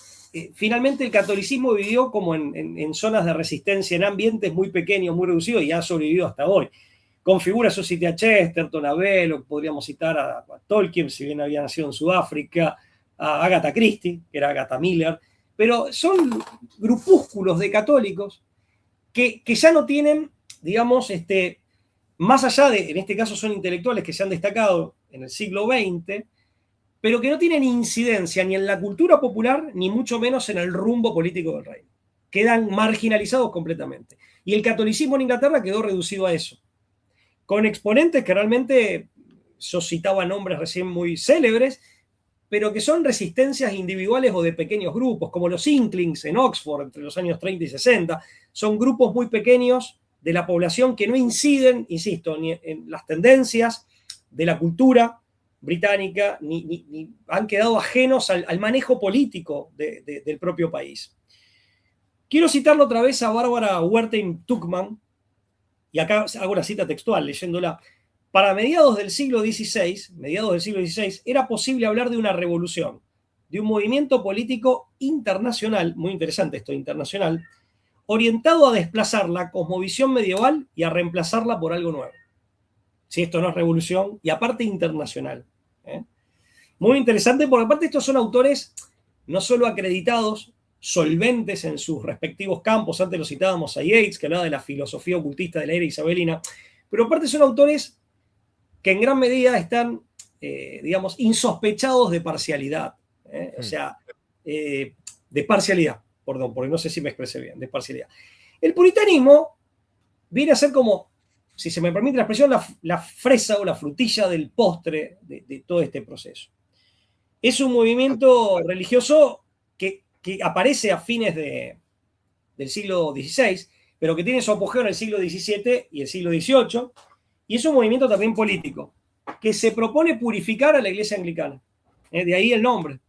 finalmente el catolicismo vivió como en zonas de resistencia, en ambientes muy pequeños, muy reducidos, y ha sobrevivido hasta hoy. Con figuras, yo cité a Chesterton, a Bell, o podríamos citar a Tolkien, si bien había nacido en Sudáfrica, a Agatha Christie, que era Agatha Miller, pero son grupúsculos de católicos que ya no tienen, digamos, más allá de, en este caso son intelectuales que se han destacado en el siglo XX, pero que no tienen incidencia ni en la cultura popular, ni mucho menos en el rumbo político del reino. Quedan marginalizados completamente. Y el catolicismo en Inglaterra quedó reducido a eso, con exponentes que realmente, yo citaba nombres recién muy célebres, pero que son resistencias individuales o de pequeños grupos, como los Inklings en Oxford entre los años 30 y 60. Son grupos muy pequeños de la población que no inciden, insisto, ni en las tendencias de la cultura británica, ni han quedado ajenos al manejo político del propio país. Quiero citarlo otra vez a Bárbara Wertheim-Tuchman, y acá hago una cita textual leyéndola. Para mediados del siglo XVI, era posible hablar de una revolución, de un movimiento político internacional, muy interesante esto, internacional, orientado a desplazar la cosmovisión medieval y a reemplazarla por algo nuevo. Si esto no es revolución, y aparte internacional. Muy interesante, porque aparte estos son autores no solo acreditados, solventes en sus respectivos campos, antes lo citábamos a Yeats, que hablaba de la filosofía ocultista de la era isabelina, pero aparte son autores que en gran medida están, digamos, insospechados de parcialidad. O sea, de parcialidad, perdón, porque no sé si me expresé bien, de parcialidad. El puritanismo viene a ser como, si se me permite la expresión, la fresa o la frutilla del postre de todo este proceso. Es un movimiento religioso que aparece a fines del siglo XVI, pero que tiene su apogeo en el siglo XVII y el siglo XVIII, y es un movimiento también político, que se propone purificar a la Iglesia anglicana. De ahí el nombre.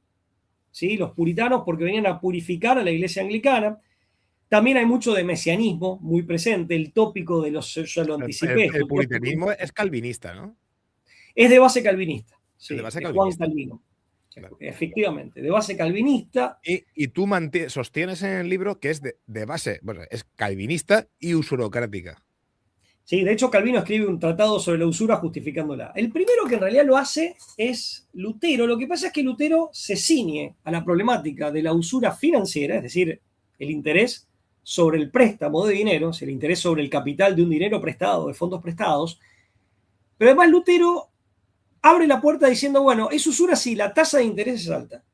¿Sí? Los puritanos, porque venían a purificar a la Iglesia anglicana. También hay mucho de mesianismo muy presente, el tópico de los, ya lo anticipé. El puritanismo es calvinista, ¿no? Es de base calvinista. Sí, de base calvinista. Juan Calvino. Claro. Efectivamente, de base calvinista. Y tú sostienes en el libro que es de base, bueno, es calvinista y usurocrática. Sí, de hecho Calvino escribe un tratado sobre la usura justificándola. El primero que en realidad lo hace es Lutero. Lo que pasa es que Lutero se ciñe a la problemática de la usura financiera, es decir, el interés sobre el préstamo de dinero, el interés sobre el capital de un dinero prestado, de fondos prestados. Pero además Lutero abre la puerta diciendo, bueno, es usura si la tasa de interés es alta.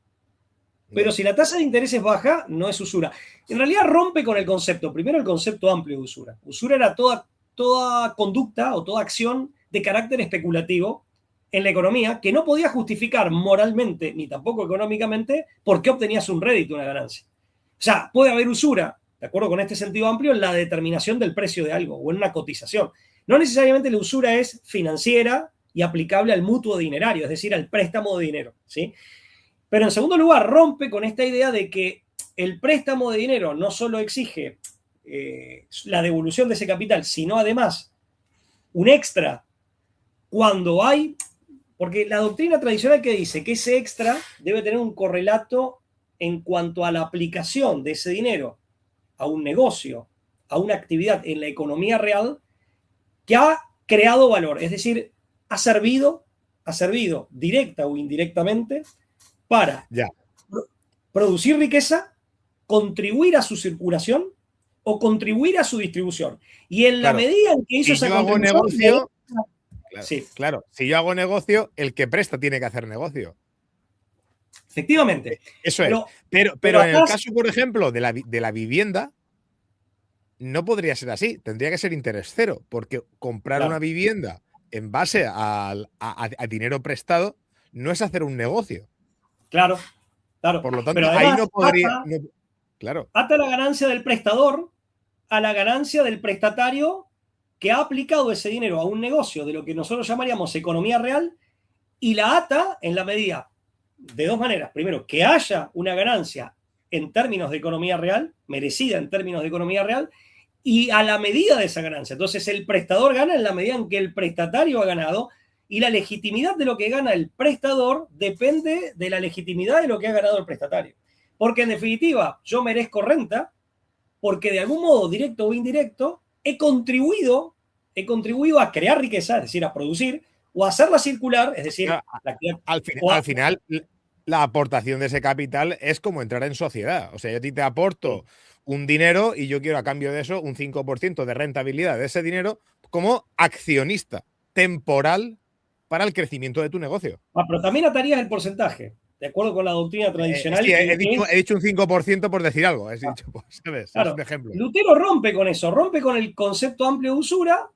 Pero si la tasa de interés es baja, no es usura. En realidad rompe con el concepto, primero el concepto amplio de usura. Usura era toda toda conducta o toda acción de carácter especulativo en la economía que no podía justificar moralmente ni tampoco económicamente por qué obtenías un rédito, una ganancia. O sea, puede haber usura, de acuerdo con este sentido amplio, en la determinación del precio de algo o en una cotización. No necesariamente la usura es financiera y aplicable al mutuo dinerario, es decir, al préstamo de dinero, ¿sí? Pero en segundo lugar, rompe con esta idea de que el préstamo de dinero no solo exige la devolución de ese capital, sino además un extra cuando hay, porque la doctrina tradicional que dice que ese extra debe tener un correlato en cuanto a la aplicación de ese dinero a un negocio, a una actividad en la economía real que ha creado valor, es decir, ha servido directa o indirectamente para producir riqueza, contribuir a su circulación o contribuir a su distribución. Y en la medida en que hizo esa contribución, claro, si yo hago negocio, el que presta tiene que hacer negocio. Efectivamente. Eso es. Pero en el caso, por ejemplo, de la vivienda, no podría ser así. Tendría que ser interés cero, porque comprar una vivienda en base a dinero prestado no es hacer un negocio. Claro. Por lo tanto, pero además, ahí no podría. Ata la ganancia del prestador a la ganancia del prestatario que ha aplicado ese dinero a un negocio de lo que nosotros llamaríamos economía real y la ata en la medida de dos maneras. Primero, que haya una ganancia en términos de economía real, merecida en términos de economía real, y a la medida de esa ganancia. Entonces, el prestador gana en la medida en que el prestatario ha ganado y la legitimidad de lo que gana el prestador depende de la legitimidad de lo que ha ganado el prestatario. Porque, en definitiva, yo merezco renta porque de algún modo, directo o indirecto, he contribuido a crear riqueza, es decir, a producir, o a hacerla circular, es decir, al final, la aportación de ese capital es como entrar en sociedad. O sea, yo a ti te aporto un dinero y yo quiero a cambio de eso un 5% de rentabilidad de ese dinero como accionista temporal para el crecimiento de tu negocio. Pero también atarías el porcentaje, de acuerdo con la doctrina tradicional. Sí, he dicho un 5% por decir algo. Dicho, pues, ¿sabes? Claro, es un ejemplo. Lutero rompe con eso, rompe con el concepto amplio de usura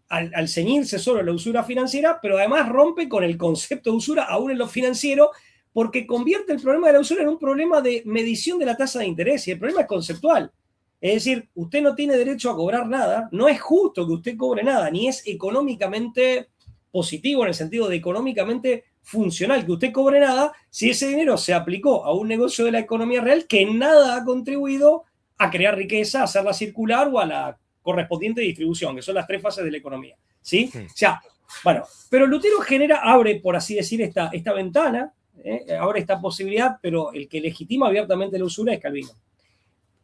al ceñirse solo la usura financiera, pero además rompe con el concepto de usura aún en lo financiero, porque convierte el problema de la usura en un problema de medición de la tasa de interés, y el problema es conceptual. Es decir, usted no tiene derecho a cobrar nada, no es justo que usted cobre nada, ni es económicamente positivo en el sentido de económicamente funcional que usted cobre nada si ese dinero se aplicó a un negocio de la economía real que nada ha contribuido a crear riqueza, a hacerla circular o a la correspondiente distribución, que son las tres fases de la economía, ¿sí? O sea, bueno, pero Lutero abre, por así decir, esta ventana, abre esta posibilidad, pero el que legitima abiertamente la usura es Calvino,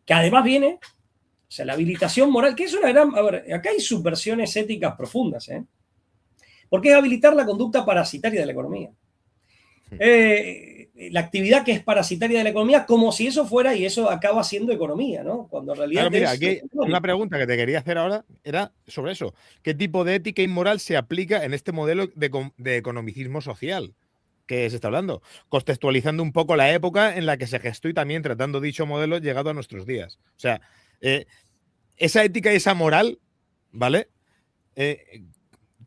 que además viene, o sea, la habilitación moral, que es una gran, a ver, acá hay subversiones éticas profundas, porque es habilitar la conducta parasitaria de la economía. La actividad que es parasitaria de la economía, como si eso fuera, y eso acaba siendo economía, ¿no? Cuando en realidad. Claro, mira, aquí una pregunta que te quería hacer ahora era sobre eso. ¿Qué tipo de ética y moral se aplica en este modelo de economicismo social que se está hablando? Contextualizando un poco la época en la que se gestó y también tratando dicho modelo llegado a nuestros días. O sea, esa ética y esa moral, ¿vale?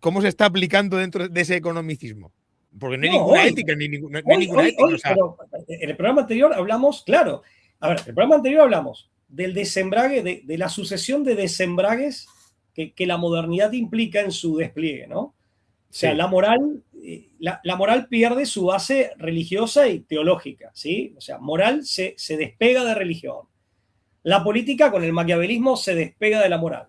¿Cómo se está aplicando dentro de ese economicismo? Porque no hay ninguna ética, ni ninguna ética. O sea, pero en el programa anterior hablamos, claro, a ver, en el programa anterior hablamos del desembrague, de la sucesión de desembragues que la modernidad implica en su despliegue, ¿no? O sea, la moral pierde su base religiosa y teológica, ¿sí? O sea, moral se despega de religión. La política con el maquiavelismo se despega de la moral.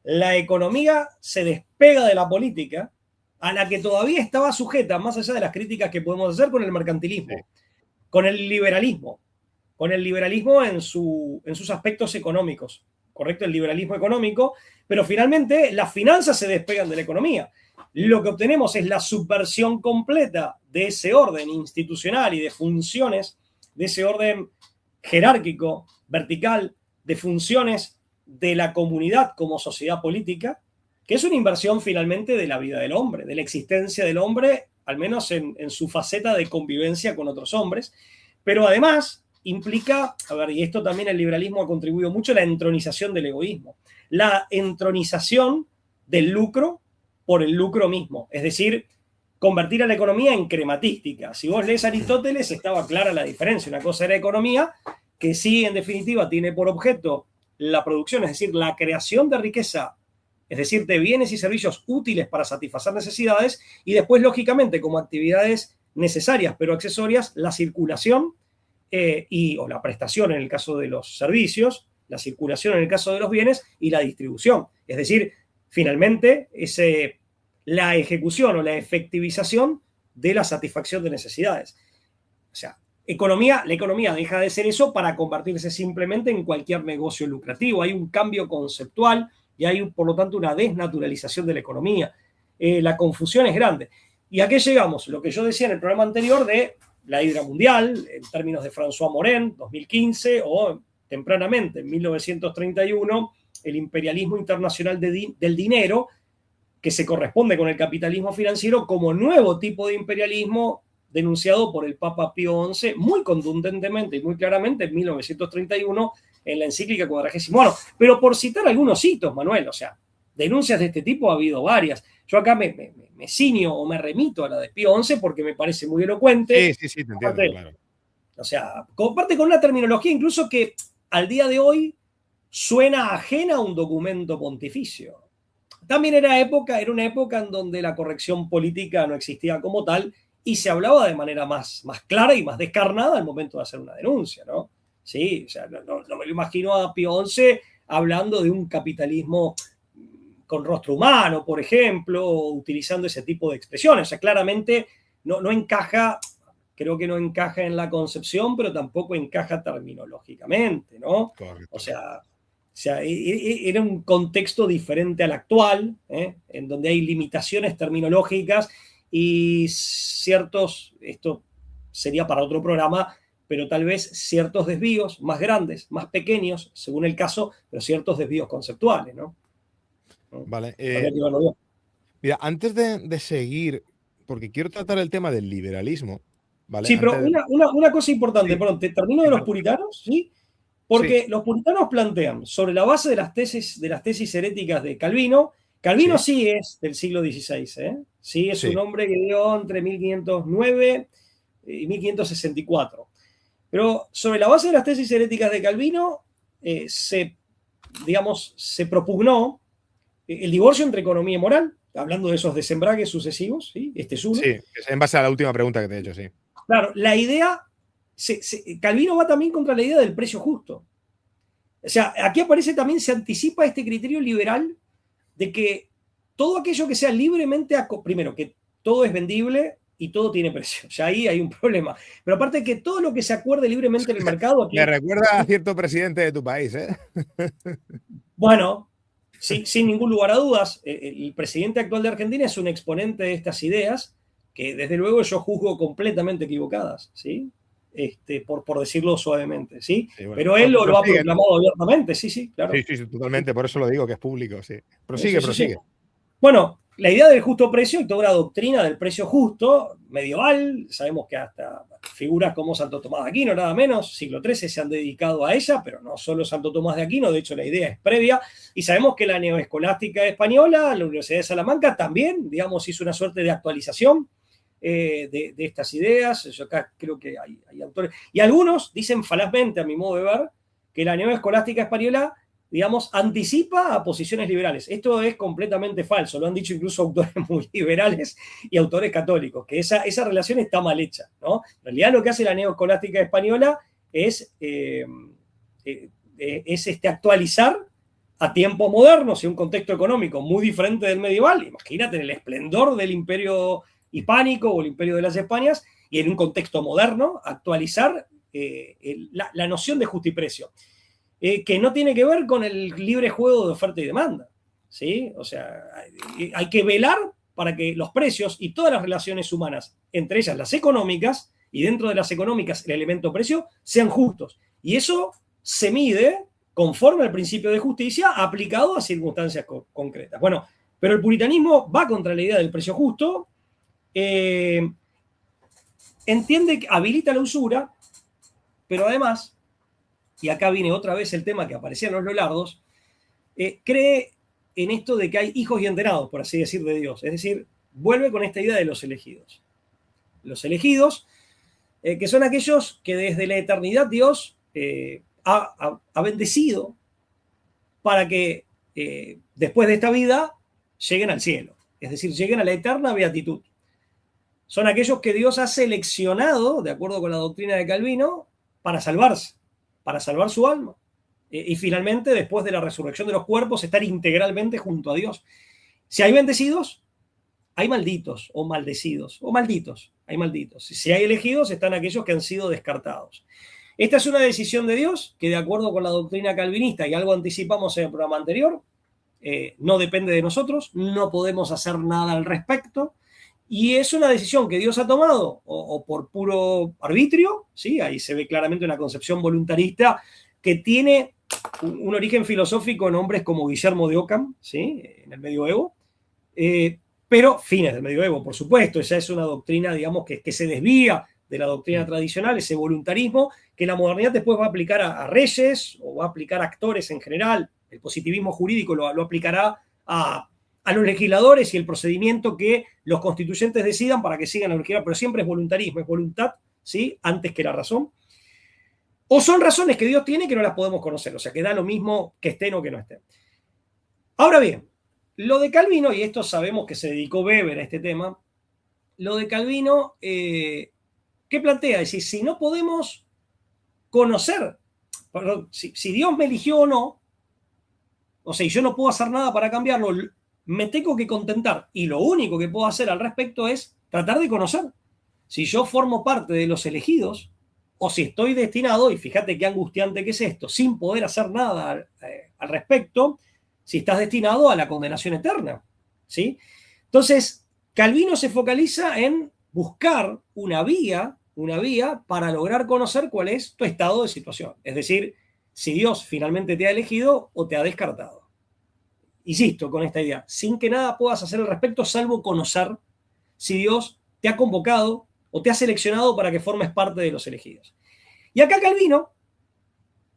La economía se despega de la política, a la que todavía estaba sujeta, más allá de las críticas que podemos hacer, con el mercantilismo, con el liberalismo en sus aspectos económicos, ¿correcto? El liberalismo económico, pero finalmente las finanzas se despegan de la economía. Lo que obtenemos es la subversión completa de ese orden institucional y de funciones, de ese orden jerárquico, vertical, de funciones de la comunidad como sociedad política, que es una inversión finalmente de la vida del hombre, de la existencia del hombre, al menos en su faceta de convivencia con otros hombres, pero además implica, a ver, y esto también el liberalismo ha contribuido mucho, la entronización del egoísmo, la entronización del lucro por el lucro mismo. Es decir, convertir a la economía en crematística. Si vos lees Aristóteles, estaba clara la diferencia. Una cosa era economía, que sí, en definitiva, tiene por objeto la producción, es decir, la creación de riqueza, es decir, de bienes y servicios útiles para satisfacer necesidades, y después, lógicamente, como actividades necesarias pero accesorias, la circulación o la prestación en el caso de los servicios, la circulación en el caso de los bienes y la distribución. Es decir, finalmente, la ejecución o la efectivización de la satisfacción de necesidades. O sea, la economía deja de ser eso para convertirse simplemente en cualquier negocio lucrativo. Hay un cambio conceptual y hay, por lo tanto, una desnaturalización de la economía. La confusión es grande. ¿Y a qué llegamos? Lo que yo decía en el programa anterior de la hidra mundial, en términos de François Morin, 2015, o tempranamente, en 1931, el imperialismo internacional del dinero, que se corresponde con el capitalismo financiero como nuevo tipo de imperialismo denunciado por el Papa Pío XI muy contundentemente y muy claramente en 1931 en la encíclica Quadragésimo. Bueno, pero por citar algunos hitos, Manuel, o sea, denuncias de este tipo ha habido varias. Yo acá me ciño o me remito a la de Pío XI porque me parece muy elocuente. Sí, te entiendo, claro. O sea, comparte con una terminología incluso que al día de hoy suena ajena a un documento pontificio. También era una época en donde la corrección política no existía como tal y se hablaba de manera más clara y más descarnada al momento de hacer una denuncia, ¿no? Sí, o sea, no me lo imagino a Pío XI hablando de un capitalismo con rostro humano, por ejemplo, utilizando ese tipo de expresiones. O sea, claramente no encaja, creo que no encaja en la concepción, pero tampoco encaja terminológicamente, ¿no? Correcto. O sea, era un contexto diferente al actual, en donde hay limitaciones terminológicas y esto sería para otro programa, pero tal vez ciertos desvíos más grandes, más pequeños, según el caso, pero ciertos desvíos conceptuales, ¿no? Vale. Mira, antes de seguir, porque quiero tratar el tema del liberalismo, ¿vale? Sí, pero una cosa importante, perdón, te termino de los puritanos, ¿sí? Porque los puritanos plantean, sobre la base de las tesis heréticas de Calvino sí es del siglo XVI, sí es un hombre que dio entre 1509 y 1564. Pero sobre la base de las tesis heréticas de Calvino se propugnó el divorcio entre economía y moral, hablando de esos desembragues sucesivos, ¿sí? Este es uno. Sí, en base a la última pregunta que te he hecho, sí. Claro, la idea, Calvino va también contra la idea del precio justo. O sea, aquí aparece también, se anticipa este criterio liberal de que todo aquello que sea libremente, primero, que todo es vendible y todo tiene precio. Ya ahí hay un problema. Pero aparte de que todo lo que se acuerde libremente en el mercado... Aquí, me recuerda a cierto presidente de tu país, ¿eh? Bueno, sin ningún lugar a dudas, el presidente actual de Argentina es un exponente de estas ideas que desde luego yo juzgo completamente equivocadas, ¿sí? Por decirlo suavemente, ¿sí? Sí, bueno, pero él lo ha proclamado abiertamente, sí, claro. Sí, totalmente, por eso lo digo, que es público, sí. Prosigue. Sí. Bueno, la idea del justo precio y toda la doctrina del precio justo, medieval, sabemos que hasta figuras como Santo Tomás de Aquino, nada menos, siglo XIII se han dedicado a ella, pero no solo Santo Tomás de Aquino, de hecho la idea es previa, y sabemos que la neoescolástica española, la Universidad de Salamanca, también, hizo una suerte de actualización de estas ideas. Yo acá creo que hay autores, y algunos dicen falazmente, a mi modo de ver, que la neoescolástica española, anticipa a posiciones liberales. Esto es completamente falso, lo han dicho incluso autores muy liberales y autores católicos, que esa relación está mal hecha, ¿no? En realidad lo que hace la neoescolástica española es actualizar a tiempos modernos y un contexto económico muy diferente del medieval. Imagínate, en el esplendor del imperio hispánico o el imperio de las Españas, y en un contexto moderno, actualizar la noción de justiprecio, que no tiene que ver con el libre juego de oferta y demanda, ¿sí? O sea, hay que velar para que los precios y todas las relaciones humanas, entre ellas las económicas, y dentro de las económicas el elemento precio, sean justos. Y eso se mide conforme al principio de justicia aplicado a circunstancias concretas. Bueno, pero el puritanismo va contra la idea del precio justo, entiende que habilita la usura, pero además, y acá viene otra vez el tema que aparecía en los Lollardos, cree en esto de que hay hijos y enterados, por así decir, de Dios. Es decir, vuelve con esta idea de los elegidos. Los elegidos, que son aquellos que desde la eternidad Dios ha bendecido para que después de esta vida lleguen al cielo. Es decir, lleguen a la eterna beatitud. Son aquellos que Dios ha seleccionado, de acuerdo con la doctrina de Calvino, para salvarse, para salvar su alma. Y finalmente, después de la resurrección de los cuerpos, estar integralmente junto a Dios. Si hay bendecidos, hay malditos o maldecidos, o malditos, hay malditos. Si hay elegidos, están aquellos que han sido descartados. Esta es una decisión de Dios que, de acuerdo con la doctrina calvinista, y algo anticipamos en el programa anterior, no depende de nosotros, no podemos hacer nada al respecto, y es una decisión que Dios ha tomado, o por puro arbitrio, ¿sí? Ahí se ve claramente una concepción voluntarista que tiene un origen filosófico en hombres como Guillermo de Ockham, ¿sí? En el medioevo, pero fines del medioevo, por supuesto. Esa es una doctrina, digamos, que se desvía de la doctrina tradicional, ese voluntarismo que la modernidad después va a aplicar a reyes o va a aplicar a actores en general. El positivismo jurídico lo aplicará a los legisladores y el procedimiento que los constituyentes decidan para que sigan la legislación, pero siempre es voluntarismo, es voluntad, ¿sí? Antes que la razón. O son razones que Dios tiene que no las podemos conocer, o sea, que da lo mismo que estén o que no estén. Ahora bien, lo de Calvino, y esto sabemos que se dedicó Weber a este tema, lo de Calvino, ¿qué plantea? Es decir, si no podemos conocer, perdón, si Dios me eligió o no, o sea, y yo no puedo hacer nada para cambiarlo, me tengo que contentar, y lo único que puedo hacer al respecto es tratar de conocer. Si yo formo parte de los elegidos, o si estoy destinado, y fíjate qué angustiante que es esto, sin poder hacer nada al respecto, si estás destinado a la condenación eterna, ¿sí? Entonces, Calvino se focaliza en buscar una vía para lograr conocer cuál es tu estado de situación. Es decir, si Dios finalmente te ha elegido o te ha descartado. Insisto con esta idea, sin que nada puedas hacer al respecto, salvo conocer si Dios te ha convocado o te ha seleccionado para que formes parte de los elegidos. Y acá Calvino,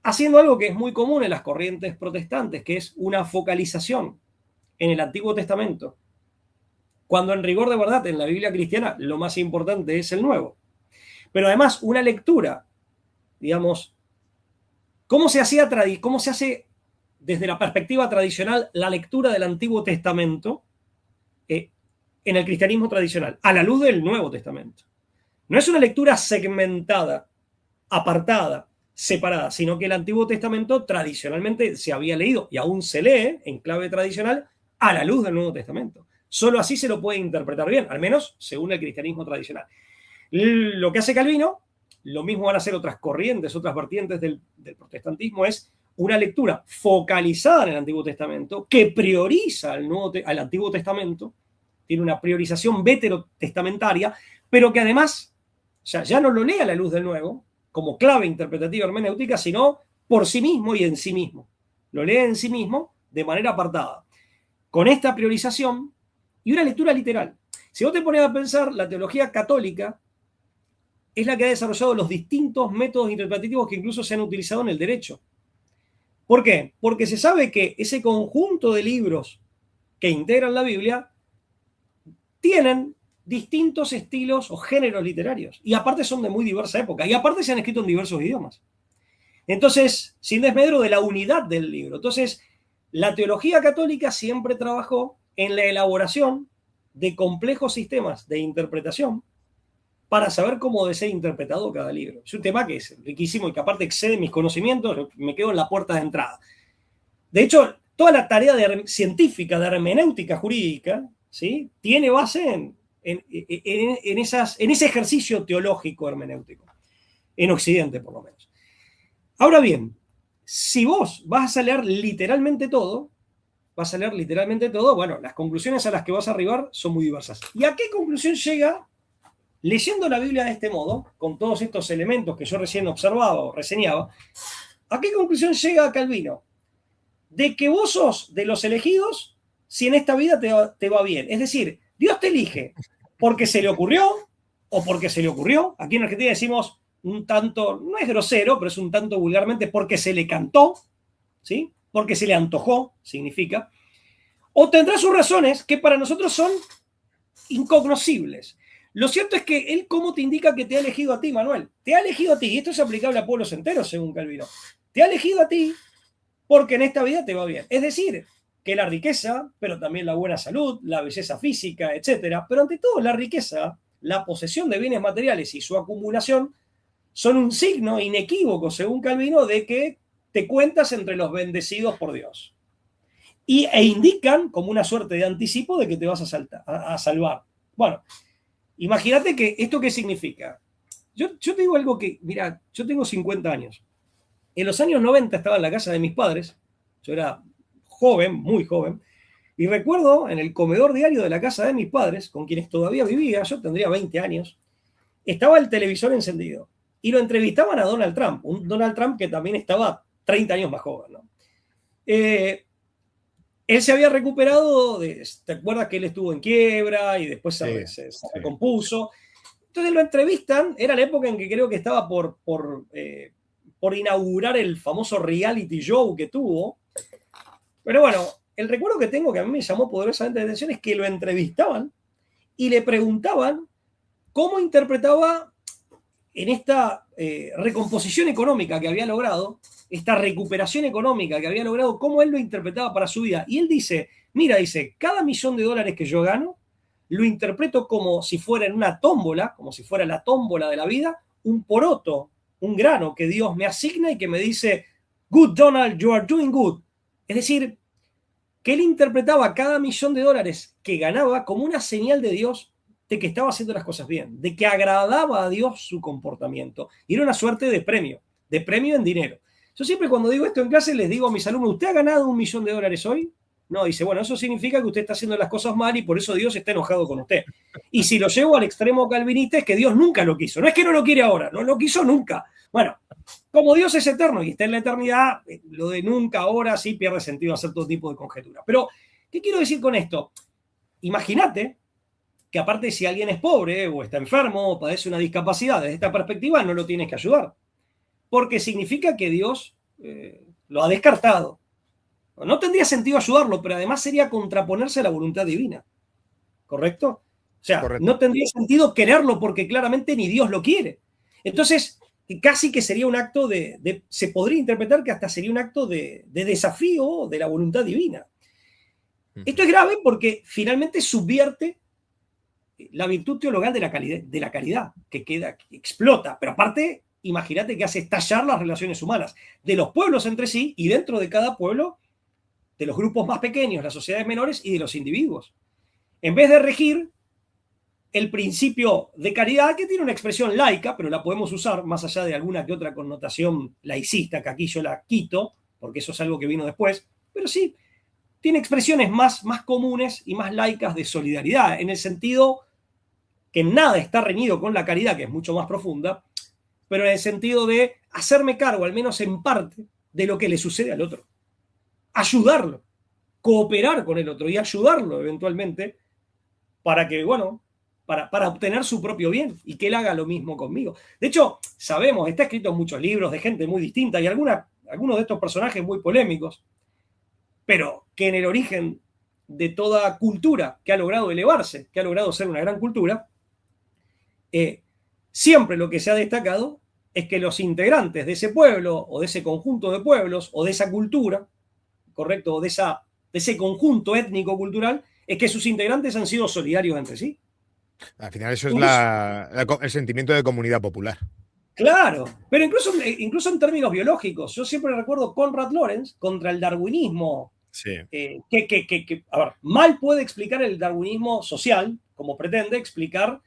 haciendo algo que es muy común en las corrientes protestantes, que es una focalización en el Antiguo Testamento, cuando en rigor de verdad en la Biblia cristiana lo más importante es el Nuevo. Pero además una lectura, digamos, ¿cómo se hace desde la perspectiva tradicional la lectura del Antiguo Testamento en el cristianismo tradicional, a la luz del Nuevo Testamento? No es una lectura segmentada, apartada, separada, sino que el Antiguo Testamento tradicionalmente se había leído y aún se lee en clave tradicional a la luz del Nuevo Testamento. Solo así se lo puede interpretar bien, al menos según el cristianismo tradicional. Lo que hace Calvino, lo mismo van a hacer otras corrientes, otras vertientes del protestantismo, es una lectura focalizada en el Antiguo Testamento que prioriza al Antiguo Testamento, tiene una priorización veterotestamentaria, pero que además, o sea, ya no lo lee a la luz del Nuevo como clave interpretativa hermenéutica, sino por sí mismo y en sí mismo. Lo lee en sí mismo de manera apartada. Con esta priorización y una lectura literal. Si vos te pones a pensar, la teología católica es la que ha desarrollado los distintos métodos interpretativos que incluso se han utilizado en el derecho. ¿Por qué? Porque se sabe que ese conjunto de libros que integran la Biblia tienen distintos estilos o géneros literarios. Y aparte son de muy diversa época. Y aparte se han escrito en diversos idiomas. Entonces, sin desmedro de la unidad del libro. Entonces, la teología católica siempre trabajó en la elaboración de complejos sistemas de interpretación para saber cómo debe ser interpretado cada libro. Es un tema que es riquísimo y que aparte excede mis conocimientos, me quedo en la puerta de entrada. De hecho, toda la tarea científica de hermenéutica jurídica, ¿sí?, tiene base en ese ejercicio teológico hermenéutico, en Occidente por lo menos. Ahora bien, si vos vas a leer literalmente todo, bueno, las conclusiones a las que vas a arribar son muy diversas. ¿Y a qué conclusión llega leyendo la Biblia de este modo, con todos estos elementos que yo recién observaba o reseñaba? ¿A qué conclusión llega Calvino? De que vos sos de los elegidos si en esta vida te va bien. Es decir, Dios te elige porque se le ocurrió o porque se le ocurrió. Aquí en Argentina decimos un tanto, no es grosero, pero es un tanto vulgarmente porque se le cantó, ¿sí? Porque se le antojó, significa. O tendrá sus razones que para nosotros son incognoscibles. Lo cierto es que él, ¿cómo te indica que te ha elegido a ti, Manuel? Te ha elegido a ti, y esto es aplicable a pueblos enteros, según Calvino. Te ha elegido a ti porque en esta vida te va bien. Es decir, que la riqueza, pero también la buena salud, la belleza física, etcétera, pero ante todo la riqueza, la posesión de bienes materiales y su acumulación son un signo inequívoco, según Calvino, de que te cuentas entre los bendecidos por Dios. E indican como una suerte de anticipo de que te vas a salvar. Bueno, imagínate que esto qué significa. Yo te digo algo que, mira, yo tengo 50 años. En los años 90 estaba en la casa de mis padres. Yo era joven, muy joven. Y recuerdo en el comedor diario de la casa de mis padres, con quienes todavía vivía, yo tendría 20 años, estaba el televisor encendido. Y lo entrevistaban a Donald Trump. Un Donald Trump que también estaba 30 años más joven, ¿no? Él se había recuperado, ¿te acuerdas que él estuvo en quiebra y después se recompuso? Entonces lo entrevistan, era la época en que creo que estaba por inaugurar el famoso reality show que tuvo. Pero bueno, el recuerdo que tengo que a mí me llamó poderosamente la atención es que lo entrevistaban y le preguntaban cómo interpretaba en esta recomposición económica que había logrado, esta recuperación económica que había logrado, cómo él lo interpretaba para su vida. Y él dice, mira, dice, cada $1.000.000 que yo gano, lo interpreto como si fuera en una tómbola, como si fuera la tómbola de la vida, un poroto, un grano que Dios me asigna y que me dice, good Donald, you are doing good. Es decir, que él interpretaba cada $1.000.000 que ganaba como una señal de Dios de que estaba haciendo las cosas bien, de que agradaba a Dios su comportamiento. Y era una suerte de premio en dinero. Yo siempre cuando digo esto en clase les digo a mis alumnos, ¿usted ha ganado $1.000.000 hoy? No, dice, bueno, eso significa que usted está haciendo las cosas mal y por eso Dios está enojado con usted. Y si lo llevo al extremo calvinista es que Dios nunca lo quiso. No es que no lo quiere ahora, no lo quiso nunca. Bueno, como Dios es eterno y está en la eternidad, lo de nunca ahora sí pierde sentido hacer todo tipo de conjeturas. Pero, ¿qué quiero decir con esto? Imagínate que aparte si alguien es pobre o está enfermo o padece una discapacidad, desde esta perspectiva no lo tienes que ayudar. Porque significa que Dios lo ha descartado. No tendría sentido ayudarlo, pero además sería contraponerse a la voluntad divina. ¿Correcto? O sea, correcto. No tendría sentido quererlo porque claramente ni Dios lo quiere. Entonces, casi que sería un acto se podría interpretar que hasta sería un acto de desafío de la voluntad divina. Esto es grave porque finalmente subvierte la virtud teologal de la caridad, que explota. Pero aparte, imagínate que hace estallar las relaciones humanas de los pueblos entre sí y dentro de cada pueblo, de los grupos más pequeños, las sociedades menores y de los individuos. En vez de regir el principio de caridad, que tiene una expresión laica, pero la podemos usar más allá de alguna que otra connotación laicista, que aquí yo la quito, porque eso es algo que vino después, pero sí, tiene expresiones más comunes y más laicas de solidaridad, en el sentido que nada está reñido con la caridad, que es mucho más profunda, pero en el sentido de hacerme cargo, al menos en parte, de lo que le sucede al otro. Ayudarlo, cooperar con el otro y ayudarlo eventualmente para que, bueno, para obtener su propio bien y que él haga lo mismo conmigo. De hecho, sabemos, está escrito en muchos libros de gente muy distinta y algunos de estos personajes muy polémicos, pero que en el origen de toda cultura que ha logrado elevarse, que ha logrado ser una gran cultura, siempre lo que se ha destacado es que los integrantes de ese pueblo o de ese conjunto de pueblos o de esa cultura, ¿correcto? O de ese conjunto étnico-cultural, es que sus integrantes han sido solidarios entre sí. Al final eso es el sentimiento de comunidad popular. Claro, pero incluso en términos biológicos. Yo siempre recuerdo Konrad Lorenz contra el darwinismo. Sí. A ver, mal puede explicar el darwinismo social, como pretende explicar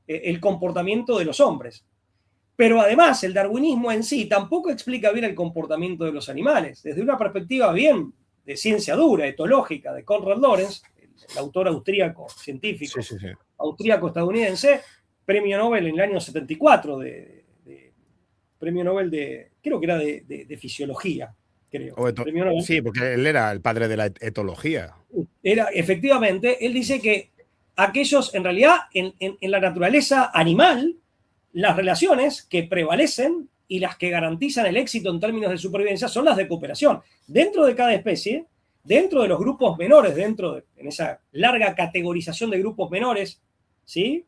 el comportamiento de los hombres. Pero además, el darwinismo en sí tampoco explica bien el comportamiento de los animales. Desde una perspectiva bien de ciencia dura, etológica, de Konrad Lorenz, el autor austríaco, científico, austríaco-estadounidense, premio Nobel en el año 74, premio Nobel creo que era de fisiología, creo. Sí, porque él era el padre de la etología. Efectivamente, él dice que aquellos, en realidad, en la naturaleza animal, las relaciones que prevalecen y las que garantizan el éxito en términos de supervivencia son las de cooperación. Dentro de cada especie dentro de los grupos menores, en esa larga categorización de grupos menores, ¿sí?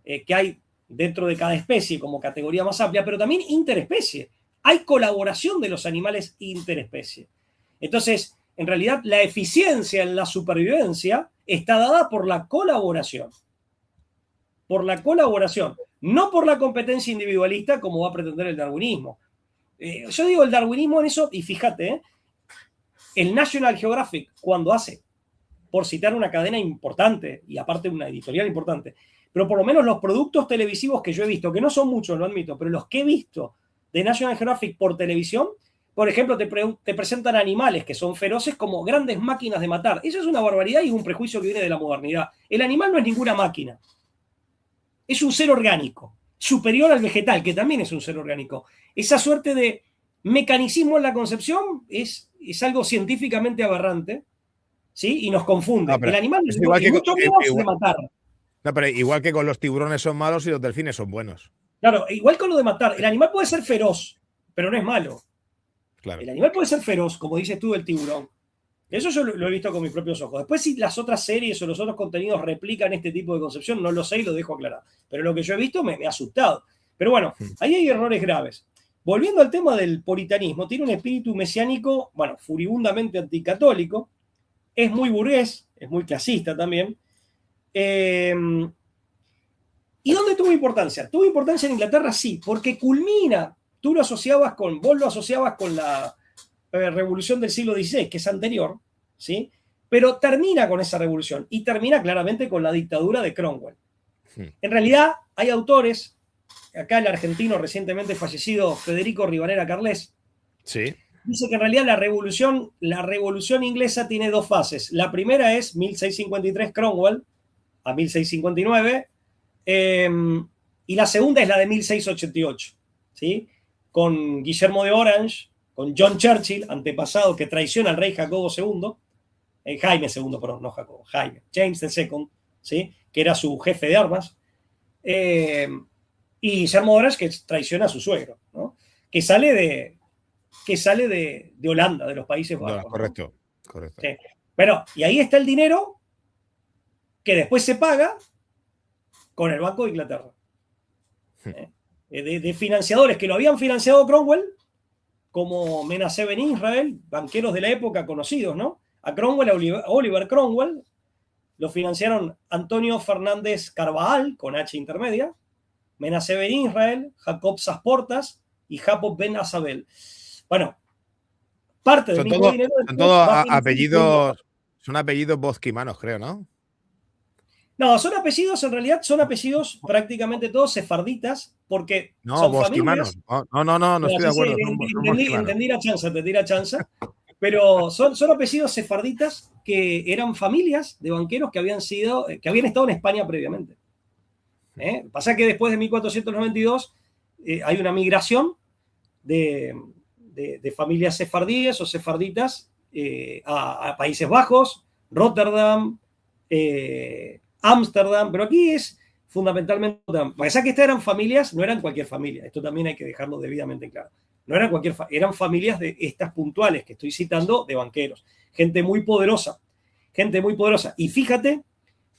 Que hay dentro de cada especie como categoría más amplia, pero también interespecie. Hay colaboración de los animales interespecie. Entonces, en realidad, la eficiencia en la supervivencia está dada por la colaboración. Por la colaboración, no por la competencia individualista como va a pretender el darwinismo. Yo digo el darwinismo en eso, y fíjate, el National Geographic, cuando hace, por citar una cadena importante, y aparte una editorial importante, pero por lo menos los productos televisivos que yo he visto, que no son muchos, lo admito, pero los que he visto de National Geographic por televisión, por ejemplo, te presentan animales que son feroces como grandes máquinas de matar. Eso es una barbaridad y un prejuicio que viene de la modernidad. El animal no es ninguna máquina. Es un ser orgánico, superior al vegetal, que también es un ser orgánico. Esa suerte de mecanicismo en la concepción es algo científicamente aberrante, ¿sí? Y nos confunde. No, el animal es igual que mucho menos de matar. No, pero igual que con los tiburones son malos y los delfines son buenos. Claro, igual con lo de matar. El animal puede ser feroz, pero no es malo. Claro. El animal puede ser feroz, como dices tú del tiburón. Eso yo lo he visto con mis propios ojos. Después, si las otras series o los otros contenidos replican este tipo de concepción, no lo sé y lo dejo aclarar. Pero lo que yo he visto me ha asustado. Pero bueno, ahí hay errores graves. Volviendo al tema del puritanismo, tiene un espíritu mesiánico, bueno, furibundamente anticatólico, es muy burgués, es muy clasista también. ¿Y dónde tuvo importancia? Tuvo importancia en Inglaterra, sí, porque culmina, vos lo asociabas con la revolución del siglo XVI, que es anterior, ¿sí? Pero termina con esa revolución y termina claramente con la dictadura de Cromwell. En realidad, hay autores, acá el argentino recientemente fallecido Federico Rivadeneira Carles, sí, dice que en realidad la revolución inglesa tiene dos fases. La primera es 1653 Cromwell a 1659, y la segunda es la de 1688, ¿sí? Con Guillermo de Orange, con John Churchill, antepasado que traiciona al rey Jacobo II, Jaime II, perdón, no Jacobo, Jaime, James II, ¿sí? Que era su jefe de armas, y Guillermo de Orange que traiciona a su suegro, ¿no? que sale de Holanda, de los Países Bajos. No, correcto, ¿no? correcto. Sí. Pero, y ahí está el dinero que después se paga con el Banco de Inglaterra. De financiadores que lo habían financiado Cromwell, como Menachem Ben Israel, banqueros de la época conocidos, ¿no? A Cromwell, a Oliver Cromwell, lo financiaron Antonio Fernández Carvajal, con H intermedia, Menachem Ben Israel, Jacob Sasportas y Jacob Ben Asabel. Bueno, parte del mismo dinero... Son todos apellidos, son apellidos bosquimanos, creo, ¿no? No, son apellidos, en realidad son apellidos prácticamente todos sefarditas, porque no, son bosquimanos. Familias, no estoy de acuerdo. Entendí la chanza, pero son apellidos sefarditas que eran familias de banqueros que habían estado en España previamente. Pasa que después de 1492 hay una migración de familias sefardíes o sefarditas a Países Bajos, Rotterdam, Ámsterdam, pero aquí es fundamentalmente... Pasa que estas eran familias, no eran cualquier familia, esto también hay que dejarlo debidamente claro. No eran eran familias de estas puntuales que estoy citando de banqueros, gente muy poderosa. Y fíjate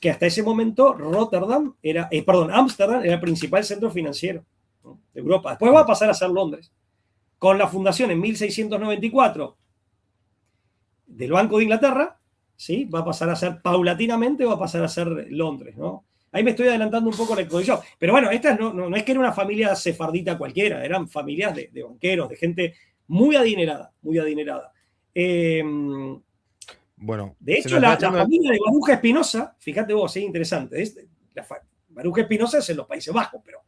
que hasta ese momento Ámsterdam era el principal centro financiero, ¿no? de Europa. Después va a pasar a ser Londres. Con la fundación en 1694 del Banco de Inglaterra, ¿sí? Va a pasar a ser paulatinamente, va a pasar a ser Londres, ¿no? Ahí me estoy adelantando un poco la exposición. Pero bueno, esta no es que era una familia sefardita cualquiera, eran familias de banqueros, de gente muy adinerada, muy adinerada. Bueno, de hecho, la familia de Baruja Espinosa, fíjate vos, es interesante, Baruja Espinosa es en los Países Bajos, pero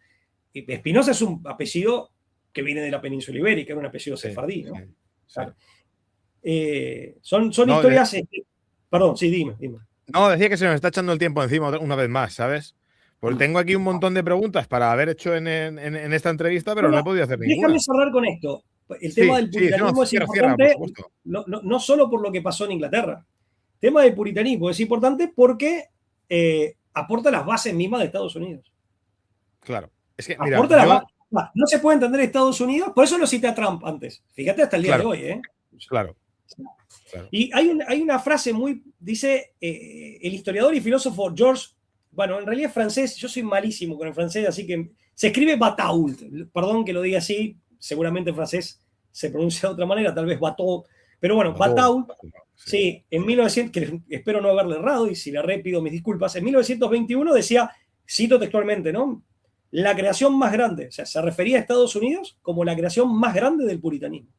Espinosa es un apellido que viene de la península ibérica, era un apellido sefardí, ¿no? Sí. Son historias... Perdón, sí, dime. No, decía que se nos está echando el tiempo encima una vez más, ¿sabes? Porque tengo aquí un montón de preguntas para haber hecho en esta entrevista, pero no he podido hacer ninguna. Déjame cerrar con esto. El tema del puritanismo es importante, no solo por lo que pasó en Inglaterra. El tema del puritanismo es importante porque aporta las bases mismas de Estados Unidos. Claro. Es que, mira, no se puede entender Estados Unidos, por eso lo cité a Trump antes. Fíjate hasta el día de hoy, ¿eh? Claro. Claro. Y hay una frase dice el historiador y filósofo Georges, bueno, en realidad es francés, yo soy malísimo con el francés, así que se escribe Batault, perdón que lo diga así, seguramente en francés se pronuncia de otra manera, tal vez Bateau, pero bueno, Batault, sí, en 1900, que espero no haberle errado, y si le erré pido mis disculpas, en 1921 decía, cito textualmente, ¿no? La creación más grande, o sea, se refería a Estados Unidos como la creación más grande del puritanismo.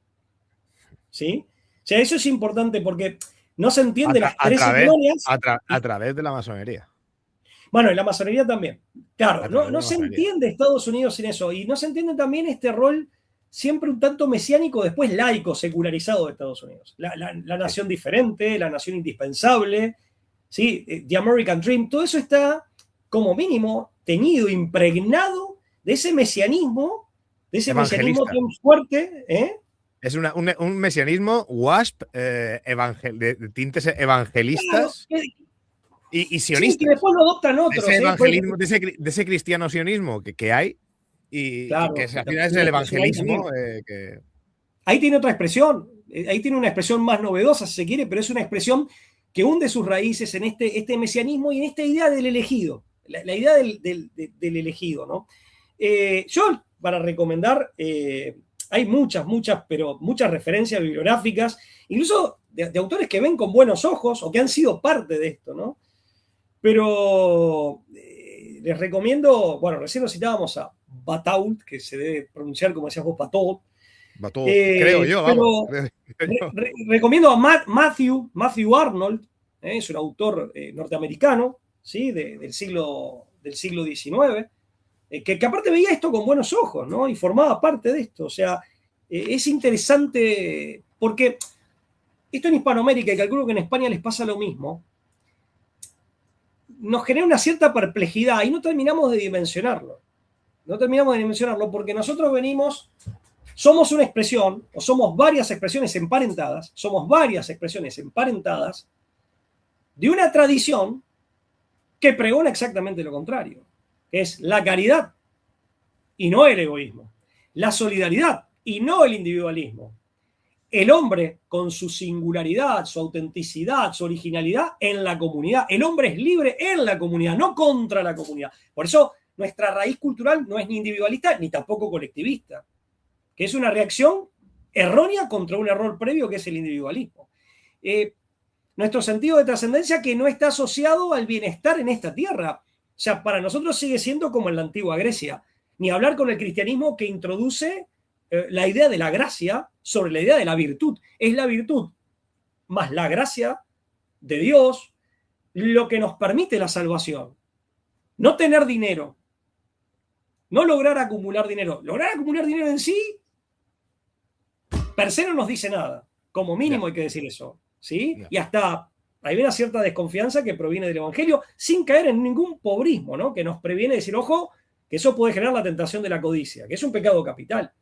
¿Sí? O sea, eso es importante porque no se entiende las 13 colonias. A través de la masonería. Bueno, y la masonería también. Claro, no se entiende Estados Unidos sin eso. Y no se entiende también este rol siempre un tanto mesiánico, después laico, secularizado de Estados Unidos. La nación diferente, la nación indispensable, ¿sí? The American Dream, todo eso está como mínimo teñido, impregnado de ese mesianismo tan fuerte, ¿eh? Es un mesianismo WASP de tintes evangelistas, claro, y sionistas. Sí, que después lo adoptan otros. De ese evangelismo, de ese cristiano sionismo que hay, y claro, que al final es el evangelismo. Ahí tiene otra expresión, ahí tiene una expresión más novedosa, si se quiere, pero es una expresión que hunde sus raíces en este mesianismo y en esta idea del elegido, la idea del elegido, ¿no? Yo, para recomendar, hay muchas referencias bibliográficas, incluso de autores que ven con buenos ojos o que han sido parte de esto, ¿no? Pero les recomiendo, bueno, recién nos citábamos a Batault, que se debe pronunciar como decías vos, Batault. Creo yo, vamos. Recomiendo a Matthew Arnold, es un autor norteamericano, ¿sí? del siglo XIX, que aparte veía esto con buenos ojos, ¿no? Y formaba parte de esto. O sea, es interesante porque esto en Hispanoamérica, y calculo que en España les pasa lo mismo, nos genera una cierta perplejidad y no terminamos de dimensionarlo. No terminamos de dimensionarlo porque nosotros somos una expresión, o somos varias expresiones emparentadas, de una tradición que pregona exactamente lo contrario, que es la caridad y no el egoísmo, la solidaridad y no el individualismo, el hombre con su singularidad, su autenticidad, su originalidad en la comunidad. El hombre es libre en la comunidad, no contra la comunidad. Por eso nuestra raíz cultural no es ni individualista ni tampoco colectivista, que es una reacción errónea contra un error previo que es el individualismo. Nuestro sentido de trascendencia que no está asociado al bienestar en esta tierra. O sea, para nosotros sigue siendo como en la antigua Grecia. Ni hablar con el cristianismo que introduce la idea de la gracia sobre la idea de la virtud. Es la virtud más la gracia de Dios lo que nos permite la salvación. No tener dinero. No lograr acumular dinero. Lograr acumular dinero en sí, per se no nos dice nada. Como mínimo hay que decir eso. ¿Sí? Y hasta hay una cierta desconfianza que proviene del Evangelio sin caer en ningún pobrismo, ¿no? Que nos previene decir, ojo, que eso puede generar la tentación de la codicia, que es un pecado capital.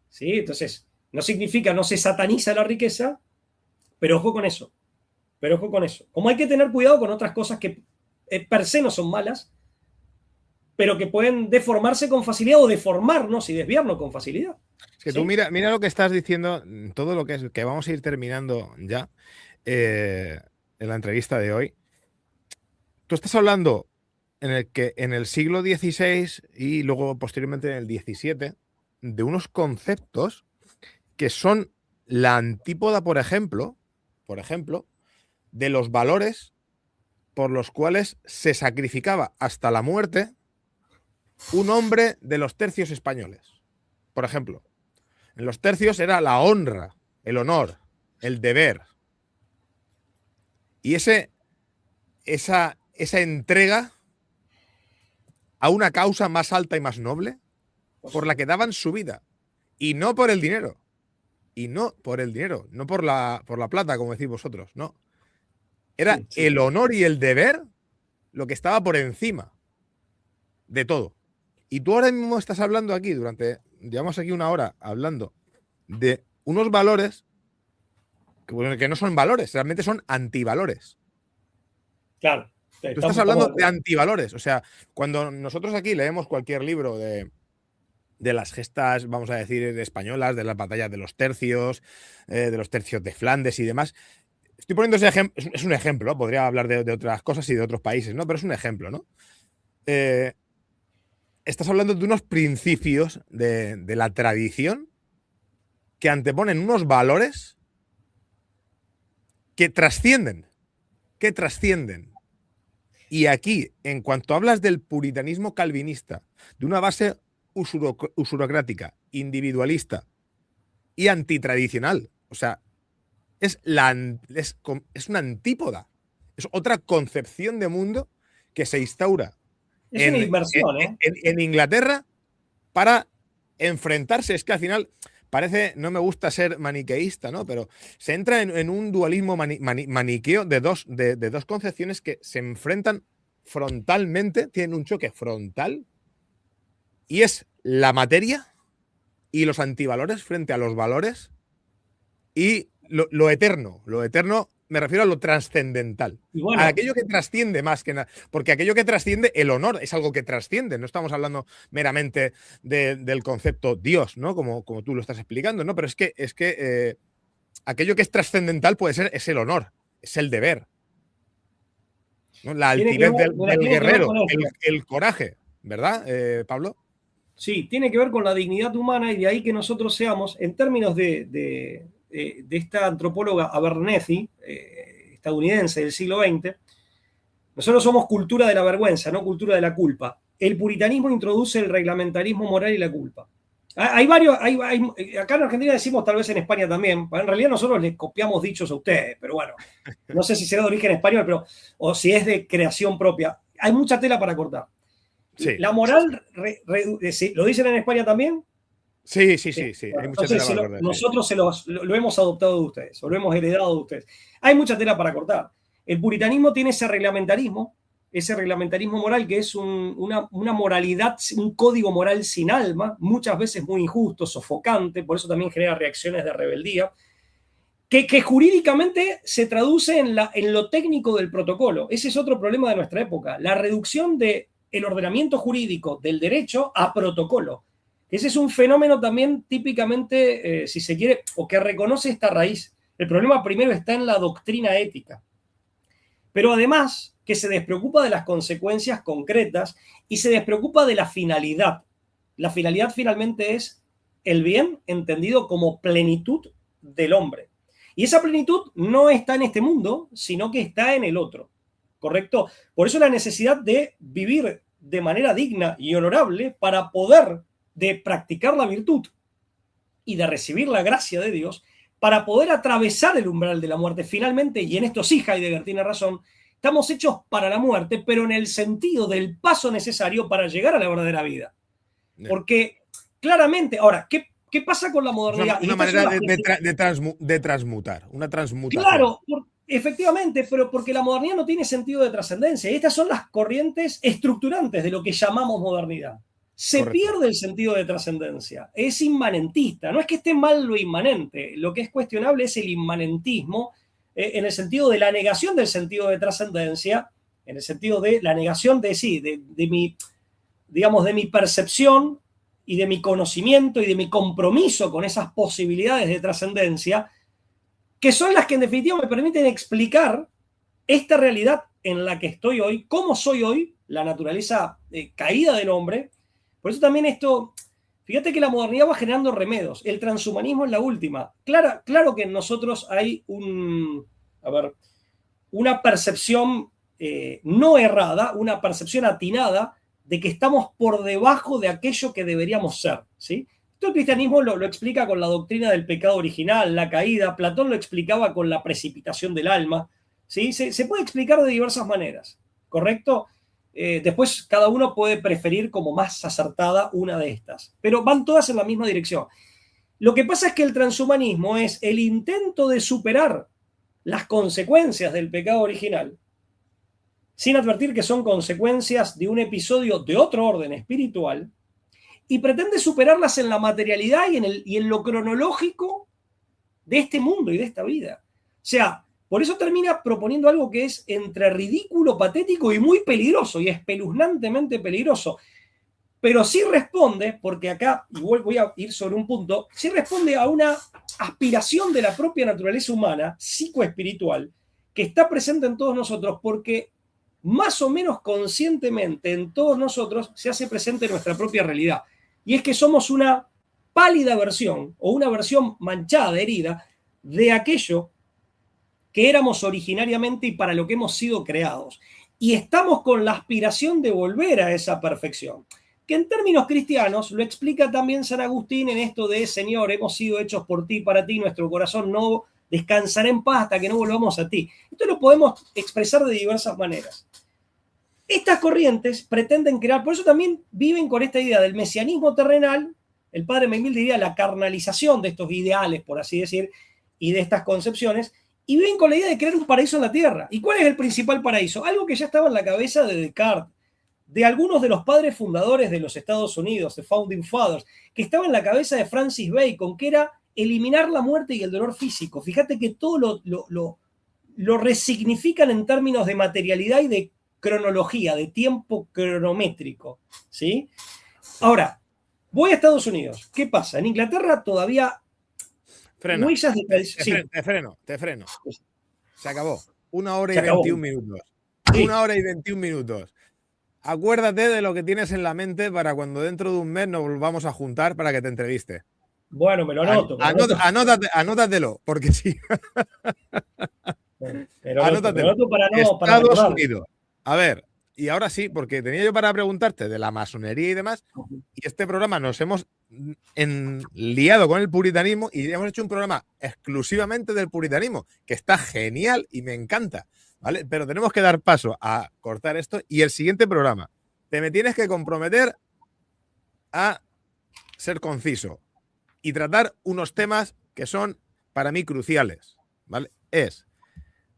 ¿Sí? Entonces, no significa, no se sataniza la riqueza, pero ojo con eso. Como hay que tener cuidado con otras cosas que per se no son malas, pero que pueden deformarse con facilidad o deformarnos y desviarnos con facilidad. Es que tú mira lo que estás diciendo, todo lo que vamos a ir terminando ya en la entrevista de hoy. Tú estás hablando en el siglo XVI y luego posteriormente en el XVII de unos conceptos que son la antípoda, por ejemplo, de los valores por los cuales se sacrificaba hasta la muerte un hombre de los tercios españoles. Por ejemplo, en los tercios era la honra, el honor, el deber. Y esa entrega a una causa más alta y más noble por la que daban su vida. Y no por el dinero. No por la plata, como decís vosotros, no. Era el honor y el deber lo que estaba por encima de todo. Y tú ahora mismo estás hablando aquí, llevamos aquí una hora hablando de unos valores que no son valores, realmente son antivalores. Claro. Tú estás hablando de antivalores. O sea, cuando nosotros aquí leemos cualquier libro de de las gestas, vamos a decir, españolas, de las batallas de los tercios de Flandes y demás. Estoy poniendo ese ejemplo, es un ejemplo, podría hablar de otras cosas y de otros países, ¿no? Pero es un ejemplo, ¿no? Estás hablando de unos principios de la tradición que anteponen unos valores que trascienden. Y aquí, en cuanto hablas del puritanismo calvinista, de una base usurocrática, individualista y antitradicional, o sea, es una antípoda, es otra concepción de mundo que se instaura Es una inversión, en Inglaterra para enfrentarse. Es que al final parece, no me gusta ser maniqueísta, ¿no? Pero se entra en un dualismo maniqueo de dos concepciones que se enfrentan frontalmente, tienen un choque frontal, y es la materia y los antivalores frente a los valores y lo eterno. Lo eterno, me refiero a lo trascendental. Y bueno, a aquello que trasciende más que nada. Porque aquello que trasciende, el honor, es algo que trasciende. No estamos hablando meramente del concepto Dios, ¿no? Como tú lo estás explicando, ¿no? Pero es que aquello que es trascendental es el honor, es el deber, ¿no? La altivez del guerrero, el coraje, ¿verdad, Pablo? Sí, tiene que ver con la dignidad humana, y de ahí que nosotros seamos, en términos de esta antropóloga Abernethy, estadounidense del siglo XX, nosotros somos cultura de la vergüenza, no cultura de la culpa. El puritanismo introduce el reglamentarismo moral y la culpa. Hay varios, acá en Argentina decimos, tal vez en España también, en realidad nosotros les copiamos dichos a ustedes, pero bueno, no sé si será de origen español, o si es de creación propia. Hay mucha tela para cortar. Sí. La moral, ¿lo dicen en España también? Sí. Hay mucha tela para cortar. Nosotros lo hemos adoptado de ustedes, o lo hemos heredado de ustedes. Hay mucha tela para cortar. El puritanismo tiene ese reglamentarismo moral que es una moralidad, un código moral sin alma, muchas veces muy injusto, sofocante, por eso también genera reacciones de rebeldía, que jurídicamente se traduce en lo técnico del protocolo. Ese es otro problema de nuestra época, la reducción del ordenamiento jurídico del derecho a protocolo. Ese es un fenómeno también típicamente, si se quiere, o que reconoce esta raíz. El problema primero está en la doctrina ética. Pero además que se despreocupa de las consecuencias concretas y se despreocupa de la finalidad. La finalidad finalmente es el bien entendido como plenitud del hombre. Y esa plenitud no está en este mundo, sino que está en el otro. ¿Correcto? Por eso la necesidad de vivir de manera digna y honorable para poder de practicar la virtud y de recibir la gracia de Dios, para poder atravesar el umbral de la muerte finalmente, y en esto sí Heidegger tiene razón, estamos hechos para la muerte, pero en el sentido del paso necesario para llegar a la verdadera vida. Porque claramente, ahora, ¿qué pasa con la modernidad? Una manera de transmutar, una transmutación. Claro, efectivamente, pero porque la modernidad no tiene sentido de trascendencia. Y estas son las corrientes estructurantes de lo que llamamos modernidad. Se pierde el sentido de trascendencia, es inmanentista. No es que esté mal lo inmanente, lo que es cuestionable es el inmanentismo, en el sentido de la negación del sentido de trascendencia, en el sentido de la negación de mi percepción y de mi conocimiento y de mi compromiso con esas posibilidades de trascendencia, que son las que en definitiva me permiten explicar esta realidad en la que estoy hoy, cómo soy hoy, la naturaleza caída del hombre. Por eso también esto, fíjate que la modernidad va generando remedios. El transhumanismo es la última. Claro que en nosotros hay una percepción no errada, una percepción atinada de que estamos por debajo de aquello que deberíamos ser, ¿sí? Esto el cristianismo lo explica con la doctrina del pecado original, la caída. Platón lo explicaba con la precipitación del alma, ¿sí? Se puede explicar de diversas maneras, ¿correcto? Después cada uno puede preferir como más acertada una de estas, pero van todas en la misma dirección. Lo que pasa es que el transhumanismo es el intento de superar las consecuencias del pecado original sin advertir que son consecuencias de un episodio de otro orden espiritual, y pretende superarlas en la materialidad y en lo cronológico de este mundo y de esta vida. O sea, por eso termina proponiendo algo que es entre ridículo, patético y muy peligroso, y espeluznantemente peligroso. pero sí responde, porque acá, igual voy a ir sobre un punto, sí responde a una aspiración de la propia naturaleza humana, psicoespiritual, que está presente en todos nosotros, porque más o menos conscientemente en todos nosotros se hace presente nuestra propia realidad. Y es que somos una pálida versión, o una versión manchada, herida, de aquello que éramos originariamente y para lo que hemos sido creados. Y estamos con la aspiración de volver a esa perfección, que en términos cristianos lo explica también San Agustín en esto de: Señor, hemos sido hechos por ti, para ti, nuestro corazón no descansará en paz hasta que no volvamos a ti. Esto lo podemos expresar de diversas maneras. Estas corrientes pretenden crear, por eso también viven con esta idea del mesianismo terrenal. El padre Memil diría la carnalización de estos ideales, por así decir, y de estas concepciones, y viven con la idea de crear un paraíso en la tierra. ¿Y cuál es el principal paraíso? Algo que ya estaba en la cabeza de Descartes, de algunos de los padres fundadores de los Estados Unidos, de Founding Fathers, que estaba en la cabeza de Francis Bacon, que era eliminar la muerte y el dolor físico. Fíjate que todo lo resignifican en términos de materialidad y de cronología, de tiempo cronométrico, ¿sí? Ahora, voy a Estados Unidos. ¿Qué pasa? En Inglaterra todavía... Frena. Huellas de... Sí. Te freno. Se acabó. 1 hora y Se acabó. 21 minutos. Sí. 1 hora y 21 minutos. Acuérdate de lo que tienes en la mente para cuando dentro de un mes nos volvamos a juntar para que te entreviste. Bueno, me lo anoto. Anótatelo, porque sí. Me lo anoto para Estados recordar. Unidos. A ver, y ahora sí, porque tenía yo para preguntarte de la masonería y demás, y este programa nos hemos liado con el puritanismo y hemos hecho un programa exclusivamente del puritanismo, que está genial y me encanta, ¿vale? Pero tenemos que dar paso a cortar esto y el siguiente programa me tienes que comprometer a ser conciso y tratar unos temas que son para mí cruciales, ¿vale? Es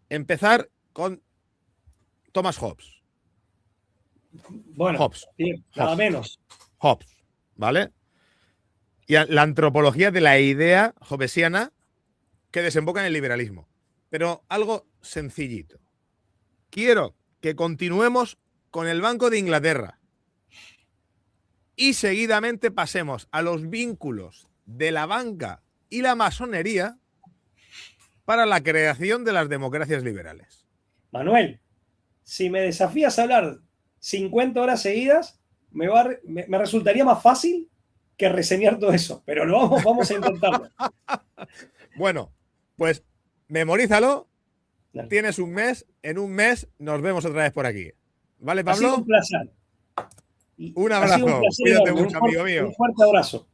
empezar con Thomas Hobbes. Bueno, Hobbes. Sí, nada menos. Hobbes, ¿vale? Y la antropología de la idea hobbesiana que desemboca en el liberalismo. Pero algo sencillito. Quiero que continuemos con el Banco de Inglaterra y seguidamente pasemos a los vínculos de la banca y la masonería para la creación de las democracias liberales. Manuel, si me desafías a hablar 50 horas seguidas, me resultaría más fácil que reseñar todo eso, pero vamos a intentarlo. Bueno, pues memorízalo. Dale. Tienes un mes, en un mes nos vemos otra vez por aquí. ¿Vale, Pablo? Ha sido un placer. Un abrazo. Cuídate mucho, amigo mío. Un fuerte abrazo.